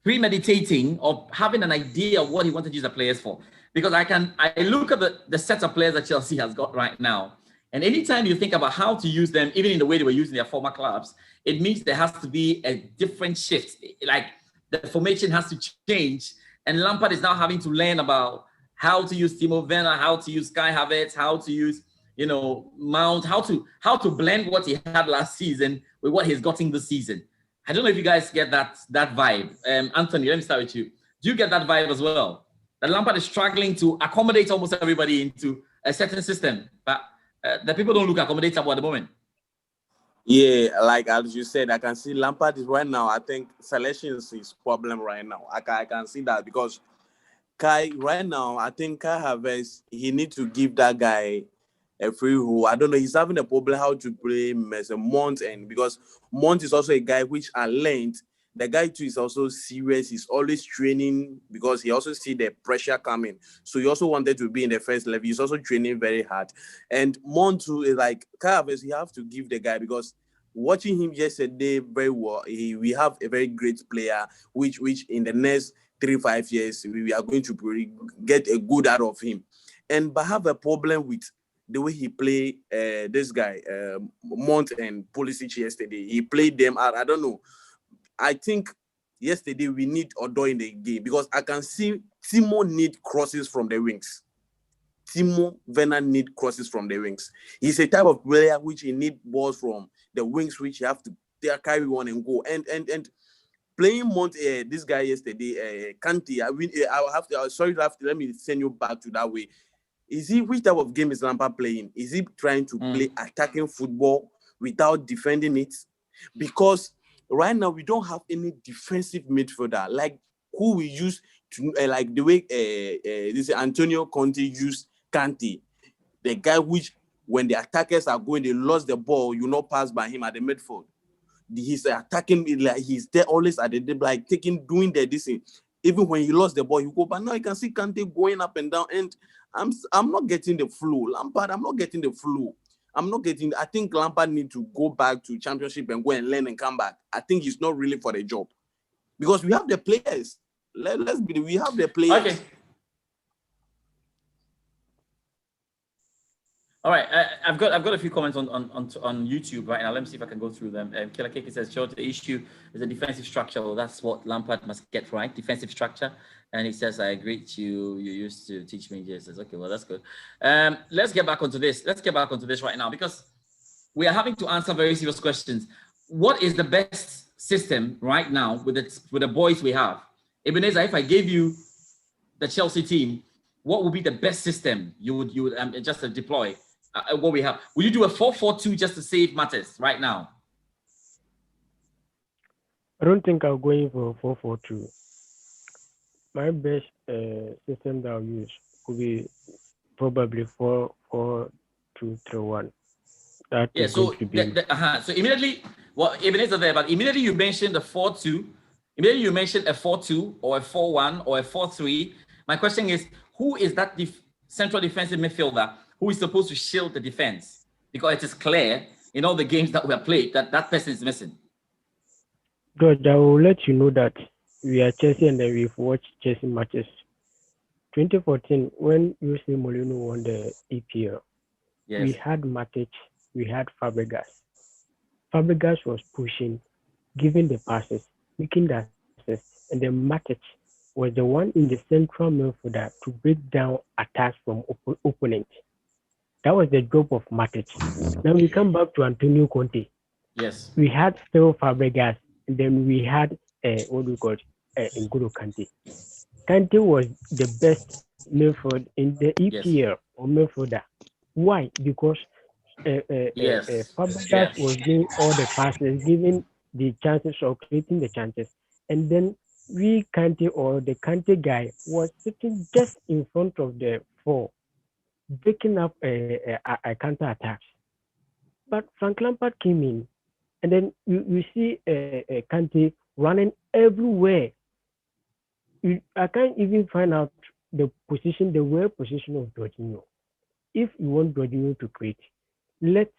premeditating or having an idea of what he wanted to use the players for? Because I look at the set of players that Chelsea has got right now, and anytime you think about how to use them, even in the way they were using their former clubs, it means there has to be a different shift. Like the formation has to change, and Lampard is now having to learn about how to use Timo Werner, how to use Kai Havertz, how to use, Mount, how to blend what he had last season with what he's gotten this season. I don't know if you guys get that vibe. Anthony, let me start with you. Do you get that vibe as well? That Lampard is struggling to accommodate almost everybody into a certain system, but the people don't look accommodatable at the moment. Yeah, like as you said, I can see Lampard is right now. I think selection is his problem right now. I can see that because Kai right now, I think Kai Havertz, he needs to give that guy a free role. I don't know. He's having a problem how to play Mount, and because Mount is also a guy which I learned. The guy too is also serious. He's always training because he also see the pressure coming. So he also wanted to be in the first level. He's also training very hard. And Mount too is like Kai Havertz, you have to give the guy because watching him yesterday very well, we have a very great player which in the next 3-5 years we are going to get a good out of him. But have a problem with the way he played this guy, Mount and Pulisic yesterday. He played them out. I don't know. I think yesterday we need Odo in the game because I can see Timo need crosses from the wings. Timo Werner need crosses from the wings. He's a type of player which he need balls from the wings, which you have to carry on and go. And playing Mount, this guy yesterday, Kante. Let me send you back to that way. Which type of game is Lampard playing? Is he trying to play attacking football without defending it? Because right now we don't have any defensive midfielder like who we use to like the way this Antonio Conte used Kante, the guy which when the attackers are going, they lost the ball, you not pass by him at the midfield. He's attacking, like he's there always at the like doing this thing. Even when he lost the ball, you go, but now you can see Kante going up and down, and I'm not getting the flow. Lampard, I'm not getting the flow. I'm not getting. I think Lampard need to go back to Championship and go and learn and come back. I think he's not really for the job because we have the players. Let's be. We have the players. Okay. All right, I've got a few comments on YouTube right now. Let me see if I can go through them. Killer Cake says, "Sure, the issue is a defensive structure. Well, that's what Lampard must get right, defensive structure." And he says, "I agree to you. You used to teach me." He says, "Okay, well, that's good." Let's get back onto this. Let's get back onto this right now because we are having to answer very serious questions. What is the best system right now with the boys we have? Ebenezer, if I gave you the Chelsea team, what would be the best system you would just deploy? What we have? Will you do a 4-4-2 just to save matters right now? I don't think I'll go in for 4-4-2. My best system that I'll use could be probably 4-4-2-3-1. That Yeah. is So going to be so immediately, well, Ebenezer there, but immediately you mentioned the 4-2. Immediately you mentioned a 4-2 or a 4-1 or a 4-3. My question is, who is that central defensive midfielder who is supposed to shield the defense? Because it is clear in all the games that we have played that person is missing. George, I will let you know that we are Chelsea and we've watched Chelsea matches. 2014, when Jose Mourinho won the EPL, yes, we had Matic, we had Fabregas. Fabregas was pushing, giving the passes, making the assists, and then Matic was the one in the central midfielder to break down attacks from opponents. That was the job of Matic. Now we come back to Antonio Conte. Yes. We had still Fabregas, and then we had N'Golo Kante. Kante was the best midfielder in the EPL or midfielder. Why? Because Fabregas was doing all the passes, giving the chances or creating the chances, and then Kante or the Kante guy was sitting just in front of the four, breaking up a counter attacks. But Frank Lampard came in, and then you see Kante running everywhere. I can't even find out the real position of Jorginho. If you want Jorginho to create, let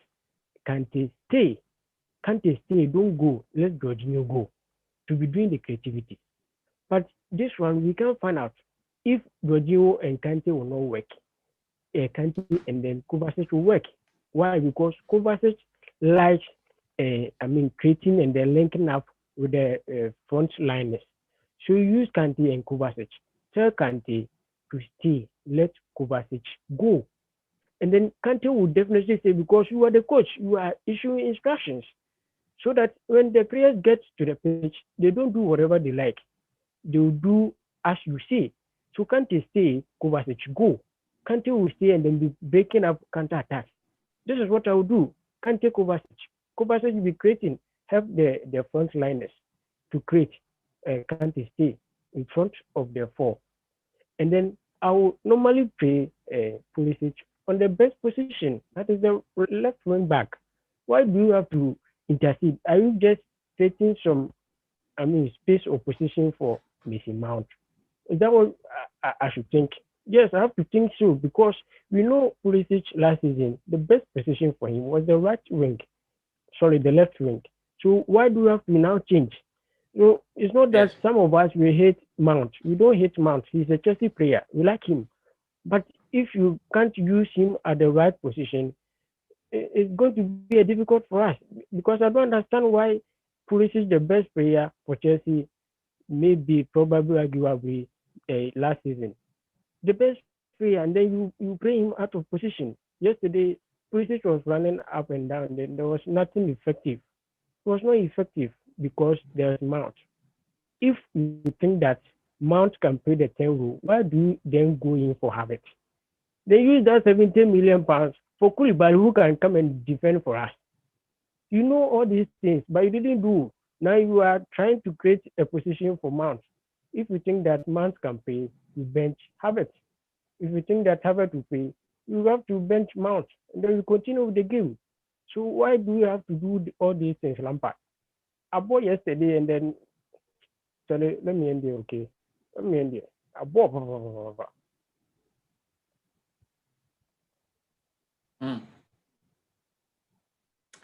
Kante stay. Kante stay, don't go. Let Jorginho go to be doing the creativity. But this one, we can't find out if Jorginho and Kante will not work. Kante and then Kovacic will work. Why? Because Kovacic likes, creating and then linking up with the front liners. So you use Kante and Kovacic. Tell Kante to stay. Let Kovacic go. And then Kante will definitely say, because you are the coach, you are issuing instructions. So that when the players get to the pitch, they don't do whatever they like. They will do as you say. So Kante stay, Kovacic go. Kante will stay and then be breaking up counter attacks. This is what I will do. Kante, Kovacic. Kovacic will be creating, help the front liners to create. Kante stay in front of the four. And then I will normally play Pulisic on the best position. That is the left wing back. Why do you have to intercede? Are you just creating some, space or position for Mason Mount? Is that what I should think? Yes, I have to think so, because we know Pulisic last season, the best position for him was the left wing. So why do we have to now change? It's not that some of us we hate Mount. We don't hate Mount. He's a Chelsea player. We like him. But if you can't use him at the right position, it's going to be difficult for us, because I don't understand why Pulisic, the best player for Chelsea, maybe probably arguably last season, the best player, and then you play him out of position. Yesterday, Pulisic was running up and down, and there was nothing effective. It was not effective because there's Mount. If you think that Mount can play the 10 role, why do you then go in for Havertz? They use that 70 million pounds for Koulibaly, who can come and defend for us. You know all these things, but you didn't do. Now you are trying to create a position for Mount. If you think that Mount can play, you bench Havertz. If you think that Havertz will play, you have to bench Mount, and then you continue with the game. So why do you have to do all these things, Lampard? I bought yesterday, and then sorry, let me end there, okay? Let me end there. I bought.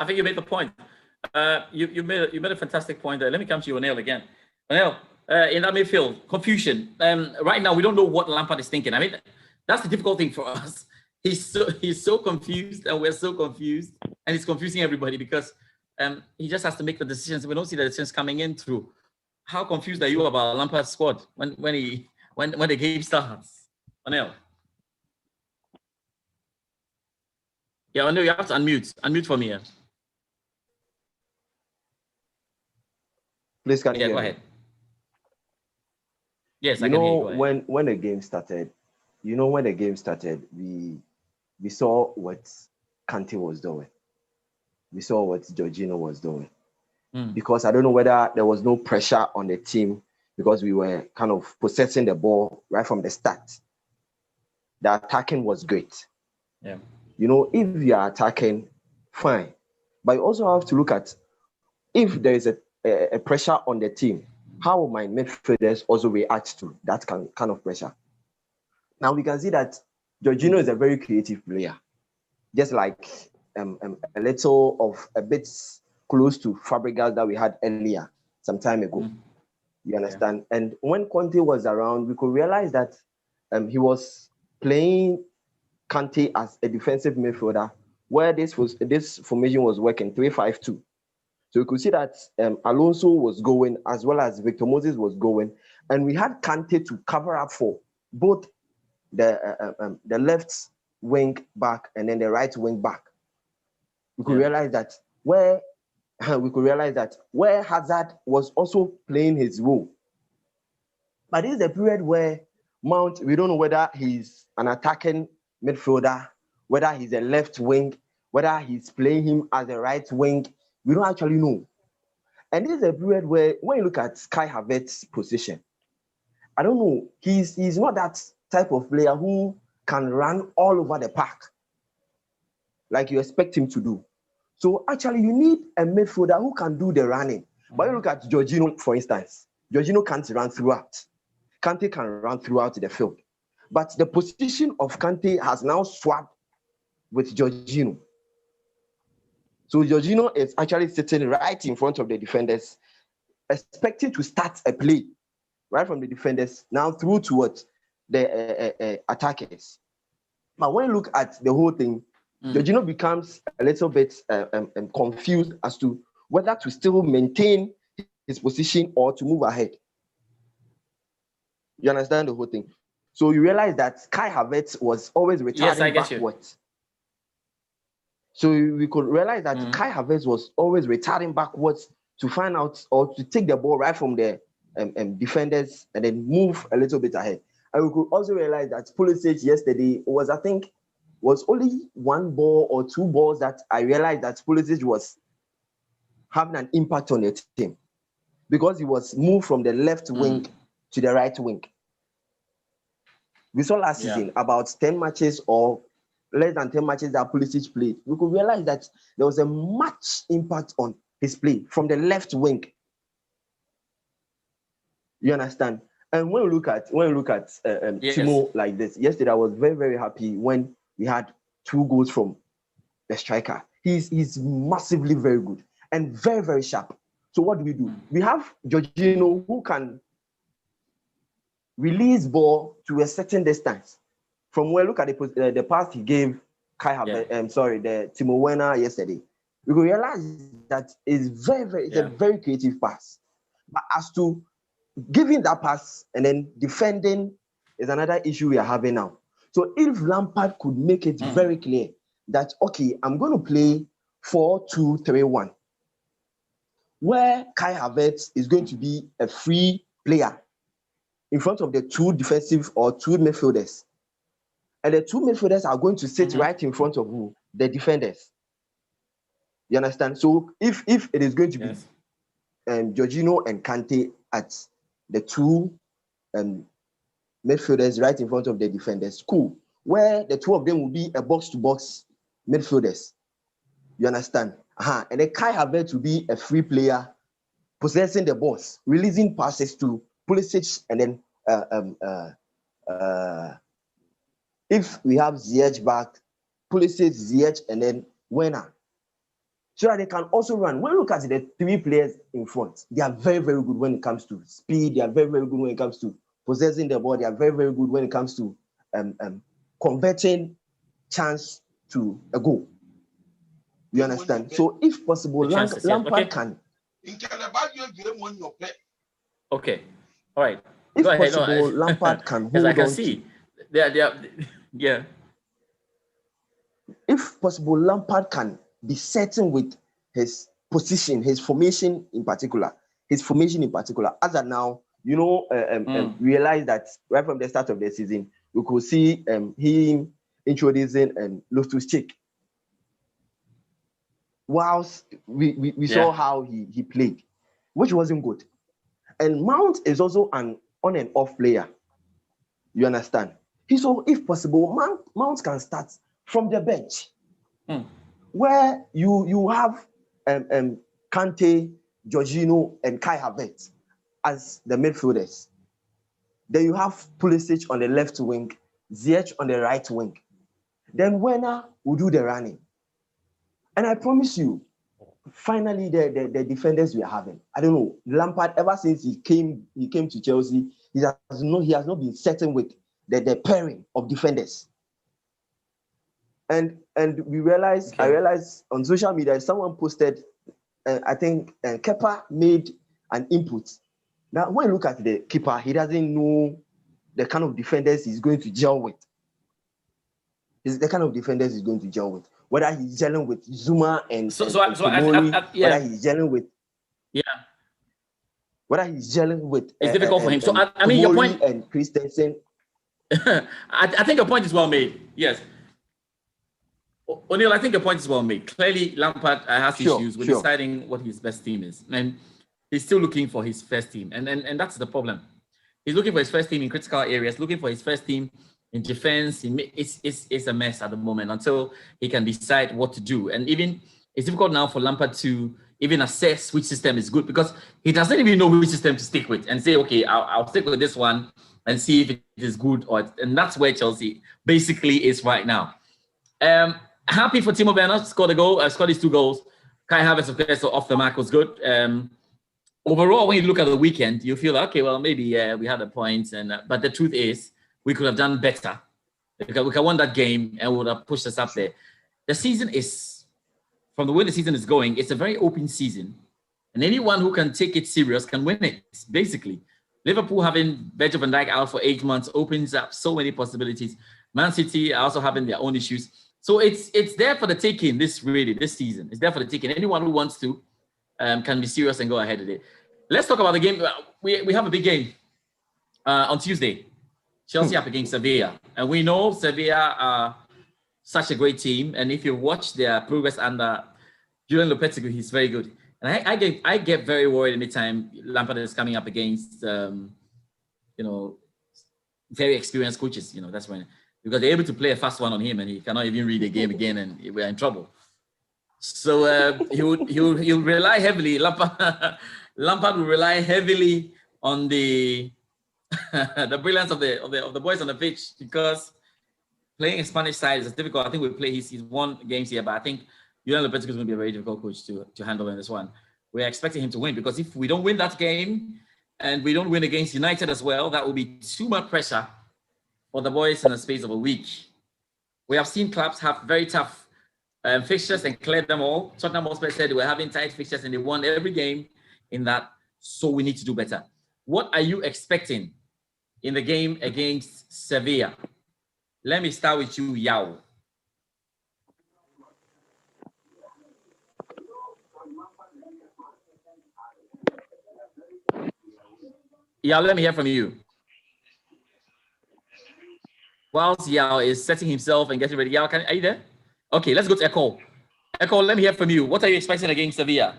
I think you made the point. You made a fantastic point there. Let me come to you, O'Neill, again. O'Neill, in that midfield, confusion. Right now, we don't know what Lampard is thinking. I mean, that's the difficult thing for us. He's so confused, and we're so confused, and it's confusing everybody because he just has to make the decisions. We don't see the decisions coming in through. How confused are you about Lampard's squad when the game starts? O'Neill. Yeah, O'Neill, you have to unmute. Unmute for me. Yeah. Please, can you hear go me? ahead. Yes, I can hear you. When the game started, we saw what Kante was doing. We saw what Jorginho was doing. Because I don't know whether there was no pressure on the team because we were kind of possessing the ball right from the start. The attacking was great. Yeah. You know, if you are attacking, fine. But you also have to look at if there is a pressure on the team, how will my midfielders also react to that kind of pressure? Now we can see that Jorginho is a very creative player, just like a little of a bit close to Fabregas that we had earlier, some time ago. You understand? Yeah. And when Conte was around, we could realize that he was playing Kante as a defensive midfielder, where this formation was working 3-5-2. So you could see that Alonso was going as well as Victor Moses was going, and we had Kante to cover up for both the left wing back and then the right wing back. We could realize that where Hazard was also playing his role. But this is a period where Mount, we don't know whether he's an attacking midfielder, whether he's a left wing, whether he's playing him as a right wing. We don't actually know. And this is a period where, when you look at Kai Havertz's position, I don't know, he's not that type of player who can run all over the park like you expect him to do. So actually, you need a midfielder who can do the running. But you look at Jorginho, for instance. Jorginho can't run throughout. Kante can run throughout the field. But the position of Kante has now swapped with Jorginho. So Jorginho is actually sitting right in front of the defenders, expecting to start a play right from the defenders now through towards the attackers. But when you look at the whole thing, Jorginho becomes a little bit confused as to whether to still maintain his position or to move ahead. You understand the whole thing? So you realize that Kai Havertz was always retarding backwards. So we could realize that Kai Havertz was always retarding backwards to find out or to take the ball right from the defenders and then move a little bit ahead. And we could also realize that Pulisic yesterday was only one ball or two balls that I realized that Pulisic was having an impact on the team because he was moved from the left wing to the right wing. We saw last season about 10 matches or less than 10 matches that Pulisic played. We could realize that there was a much impact on his play from the left wing. You understand? And when you look at Timo like this, yesterday I was very, very happy when we had 2 goals from the striker. He's massively very good and very, very sharp. So what do? We have Jorginho who can release ball to a certain distance. From where, look at the pass he gave Kai Havertz, the Timo Werner yesterday. We will realize that it's a very creative pass. But as to giving that pass and then defending is another issue we are having now. So if Lampard could make it very clear that, okay, I'm going to play 4-2-3-1, where Kai Havertz is going to be a free player in front of the 2 defensive or 2 midfielders. And the 2 midfielders are going to sit right in front of who? The defenders. You understand? So if it is going to be Jorginho and Kante at the 2 midfielders right in front of the defenders, cool. Where the 2 of them will be a box-to-box midfielders. You understand? And then Kai Havertz will be a free player, possessing the balls, releasing passes to Pulisic, and then if we have Ziyech back, Pulisic, Ziyech, and then Werner. so that they can also run. When you look at the three players in front, they are very, very good when it comes to speed. They are very, very good when it comes to possessing the ball. They are very, very good when it comes to converting chance to a goal. You understand? So if possible, Lampard can. Okay. All right. If Go ahead. possible, Lampard can hold on. As I can see, yeah. If possible, Lampard can be certain with his position, his formation in particular. As of now, realize that right from the start of the season, we could see him introducing Loftus-Cheek. Whilst we saw how he played, which wasn't good. And Mount is also an on and off player. You understand? So if possible, Mount can start from the bench, where you have Kante, Jorginho, and Kai Havertz as the midfielders. Then you have Pulisic on the left wing, Ziyech on the right wing. Then Werner will do the running. And I promise you, finally, the defenders we are having. I don't know. Lampard, ever since he came to Chelsea, he has not been certain with the pairing of defenders. And we realized, I realized on social media, someone posted, I think Kepa made an input. Now, when you look at the keeper, he doesn't know the kind of defenders he's going to gel with. Whether he's gelling with Zuma and Tomori, whether he's gelling with whether he's gelling with it's difficult for him. So I mean, your point and Christensen. I think your point is well made. Yes, O'Neill, I think your point is well made. Clearly, Lampard has issues with deciding what his best team is, and he's still looking for his first team, and that's the problem. He's looking for his first team in critical areas, looking for his first team in defense. It's a mess at the moment until he can decide what to do. And even it's difficult now for Lampard to even assess which system is good, because he doesn't even know which system to stick with and say, okay, I'll stick with this one and see if it is good. And that's where Chelsea basically is right now. Happy for Timo Werner, scored a goal, scored his 2 goals. Kai Havertz, of course, off the mark was good. Overall, when you look at the weekend, you feel, okay, well, maybe we had a point, but the truth is, we could have done better. We could have won that game and would have pushed us up there. The season is, from the way the season is going, it's a very open season. And anyone who can take it serious can win it, basically. Liverpool having Virgil van Dijk out for 8 months opens up so many possibilities. Man City are also having their own issues. So it's there for the taking, this season. It's there for the taking. Anyone who wants to can be serious and go ahead with it. Let's talk about the game. We have a big game on Tuesday. Chelsea up against Sevilla. And we know Sevilla are such a great team. And if you watch their progress under Julian Lopetegui, he's very good. And I get very worried anytime Lampard is coming up against, very experienced coaches. That's when, because they're able to play a fast one on him and he cannot even read the game again and we're in trouble. So he'll rely heavily, Lampard will rely heavily on the the brilliance of the boys on the pitch, because playing a Spanish side is difficult. I think he's won games here, but I think Julian Lopetegui is going to be a very difficult coach to handle in this one. We're expecting him to win, because if we don't win that game and we don't win against United as well, that will be too much pressure for the boys in the space of a week. We have seen clubs have very tough fixtures and cleared them all. Tottenham Hotspur said they were having tight fixtures and they won every game in that, so we need to do better. What are you expecting in the game against Sevilla? Let me start with you, Yao. Yao, let me hear from you. Whilst Yao is setting himself and getting ready. Yao, are you there? Okay, let's go to Echo. Echo, let me hear from you. What are you expecting against Sevilla?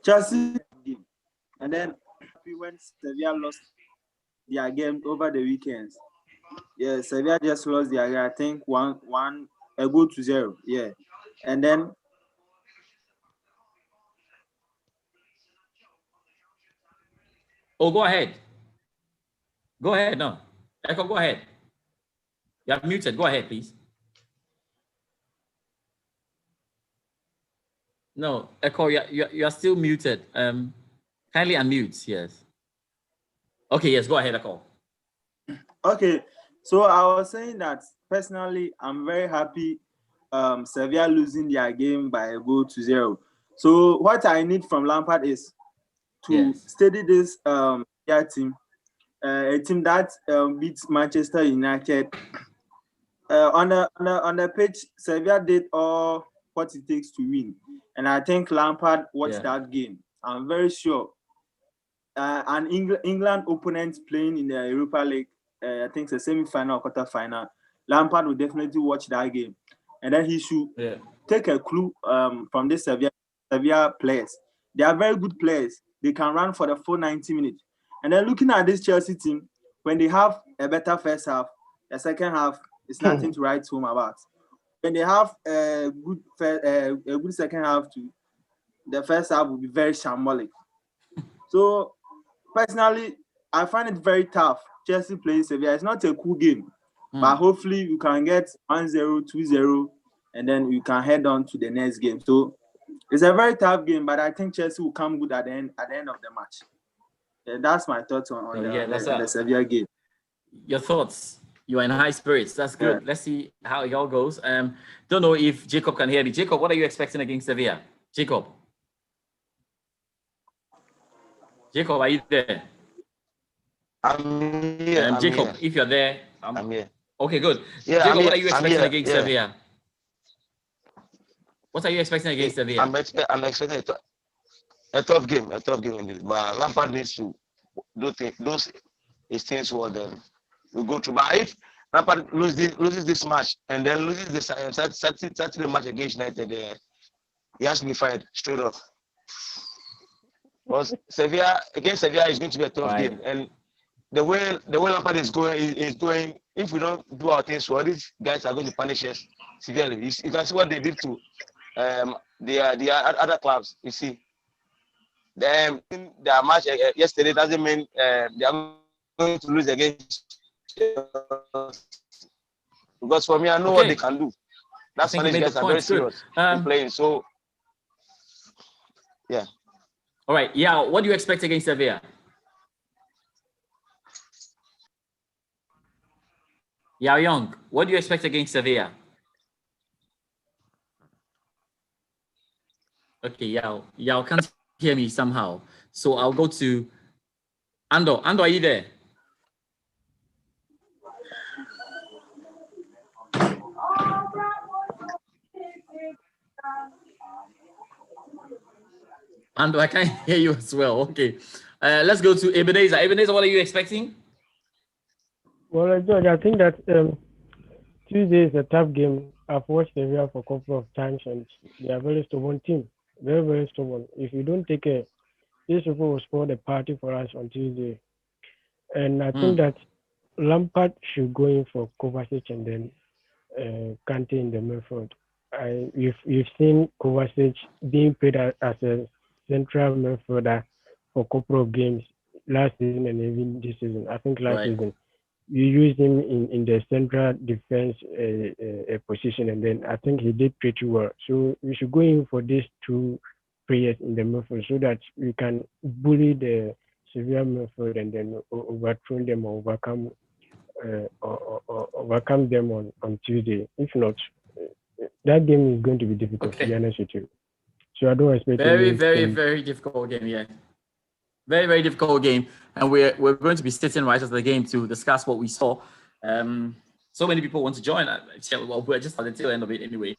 Chelsea, and then when Sevilla lost their game over the weekends. Yeah, Sevilla just lost their game, I think 1-0. Yeah, and then go ahead. Go ahead, no. Echo, go ahead. You are muted. Go ahead, please. No, Echo, you are still muted. Kindly unmute. Yes. Okay. Yes. Go ahead, Echo. Okay. So I was saying that personally, I'm very happy. Sevilla losing their game by a goal to 0. So what I need from Lampard is to steady this team, a team that beats Manchester United. On the pitch, Sevilla did all what it takes to win, and I think Lampard watched that game. I'm very sure. An England opponent playing in the Europa League, I think it's a semi-final or quarter-final. Lampard will definitely watch that game, and then he should take a clue from the Sevilla players. They are very good players. They can run for the full 90 minutes. And then looking at this Chelsea team, when they have a better first half, the second half is nothing to write home about. When they have a good second half too, the first half will be very shambolic. So personally, I find it very tough. Chelsea playing Sevilla. It's not a cool game, but hopefully you can get 1-0, 2-0, and then you can head on to the next game. So it's a very tough game, but I think Chelsea will come good at the end of the match. Yeah, that's my thoughts on the Sevilla game. Your thoughts? You are in high spirits. That's good. Yeah. Let's see how it all goes. Don't know if Jacob can hear me. Jacob, what are you expecting against Sevilla? Jacob, are you there? I'm here. Jacob, if you're there, I'm here. Okay, good. Yeah, Jacob, what are you expecting against Sevilla? What are you expecting against Sevilla? I'm expecting a tough game. Indeed. But Lampard needs to do those things well. Then we go through. But if Lampard loses this match and then loses this Saturday match against United, he has to be fired straight off. Because Sevilla is going to be a tough game, and the way Lampard is going. If we don't do our things well, these guys are going to punish us severely. You can see what they did to the other clubs. You see, their match yesterday doesn't mean they are going to lose against. Because for me, I know what they can do. That's why these guys are very serious in playing. So, yeah. All right. Yeah. What do you expect against Sevilla? Yao Young, what do you expect against Sevilla? Okay, Yao can't hear me somehow. So I'll go to Ando. Ando, are you there? Ando, I can't hear you as well. Okay. Let's go to Ebenezer. Ebenezer, what are you expecting? Well, George, I think that Tuesday is a tough game. I've watched Sevilla for a couple of times, and they are a very stubborn team. Very, very stubborn. If you don't take care, these people will spoil the party for us on Tuesday. And I think that Lampard should go in for Kovacic and then Kante in the midfield. We've seen Kovacic being played as a central midfielder for a couple of games last season and even this season. I think last season you used him in the central defense position, and then I think he did pretty well. So we should go in for these two players in the midfield so that we can bully the Sevilla midfield and then overthrow them or overcome them on Tuesday. If not, that game is going to be difficult, to be honest with you. So I don't expect very difficult game, yeah. Very, very difficult game. And we're going to be sitting right after the game to discuss what we saw. So many people want to join. Well, we're just at the tail end of it anyway.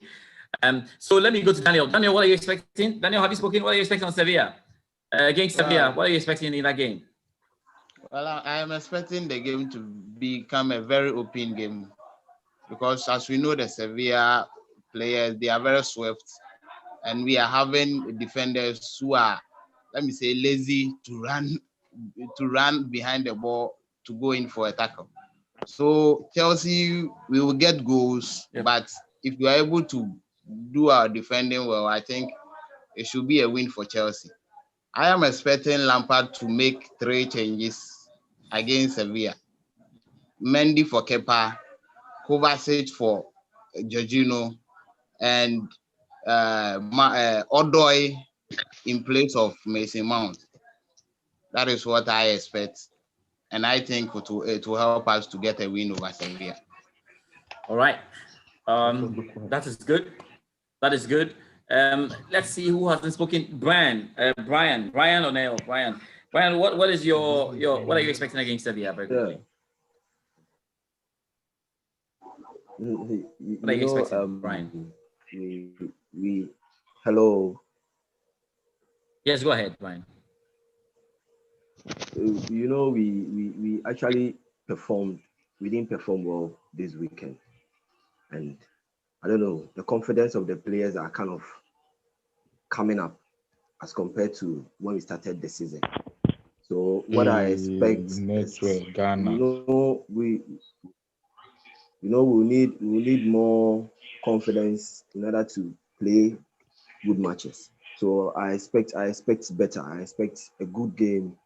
So let me go to Daniel. Daniel, what are you expecting? Daniel, have you spoken? What are you expecting on Sevilla? Against Sevilla, what are you expecting in that game? Well, I am expecting the game to become a very open game because, as we know, the Sevilla players, they are very swift, and we are having defenders who are, let me say, lazy to run behind the ball to go in for a tackle. So Chelsea, we will get goals, but if we are able to do our defending well, I think it should be a win for Chelsea. I am expecting Lampard to make 3 changes against Sevilla. Mendy for Kepa, Kovacic for Jorginho, and Odoi in place of Mason Mount. That is what I expect, and I think it will help us to get a win over Sevilla. All right, that is good. That is good. Let's see who hasn't spoken. Brian O'Neill. Brian, what is your what are you expecting against Sevilla? Very quickly. What are you expecting, Brian? We hello. Yes, go ahead, Brian. You know, we actually performed. We didn't perform well this weekend, and I don't know, the confidence of the players are kind of coming up as compared to when we started the season. So what I expect is, we need more confidence in order to play good matches. So I expect better. I expect a good game.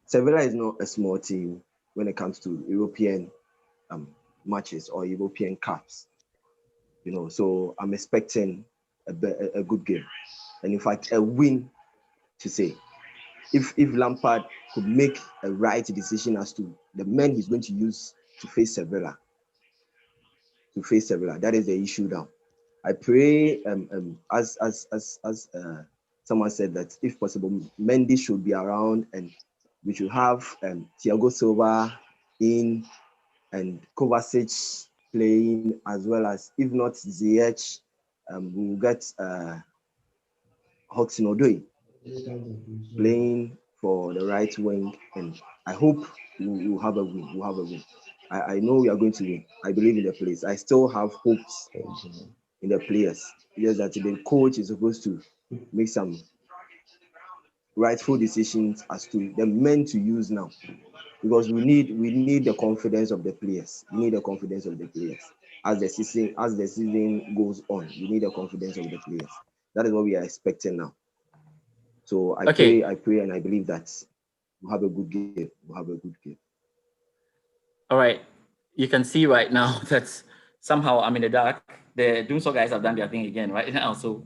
Sevilla is not a small team when it comes to European matches or European cups. So I'm expecting a good game, and in fact a win. To say, if Lampard could make a right decision as to the men he's going to use to face Sevilla, that is the issue now. I pray, as someone said, that if possible, Mendy should be around, and we should have Thiago Silva in and Kovacic playing, as well as, if not Ziyech, we will get Hudson Odoi playing for the right wing, and I hope we'll have a win. I know we are going to win. I believe in the players. I still have hopes in the players. Yes, that the coach is supposed to make some rightful decisions as to the men to use now, because we need the confidence of the players. We need the confidence of the players as the season goes on. We need the confidence of the players. That is what we are expecting now. So I pray, and I believe that we'll have a good game. All right. You can see right now that somehow I'm in the dark. The Doomsaw guys have done their thing again right now. So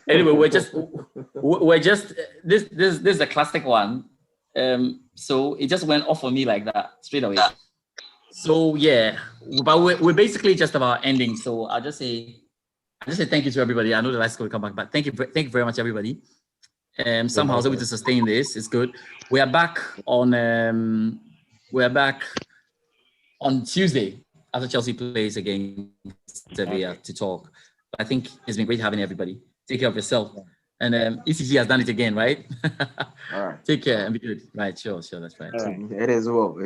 anyway, we're just this is a classic one. So it just went off for me like that straight away. So yeah, but we're basically just about ending. So I'll just say thank you to everybody. I know the lights will come back, but thank you very much, everybody. Somehow I was able to sustain this. It's good. We are back on Tuesday after Chelsea plays against Sevilla to talk. I think it's been great having everybody. Take care of yourself. And ECG has done it again, right? All right. Take care and be good. Right, sure, that's right. It is well.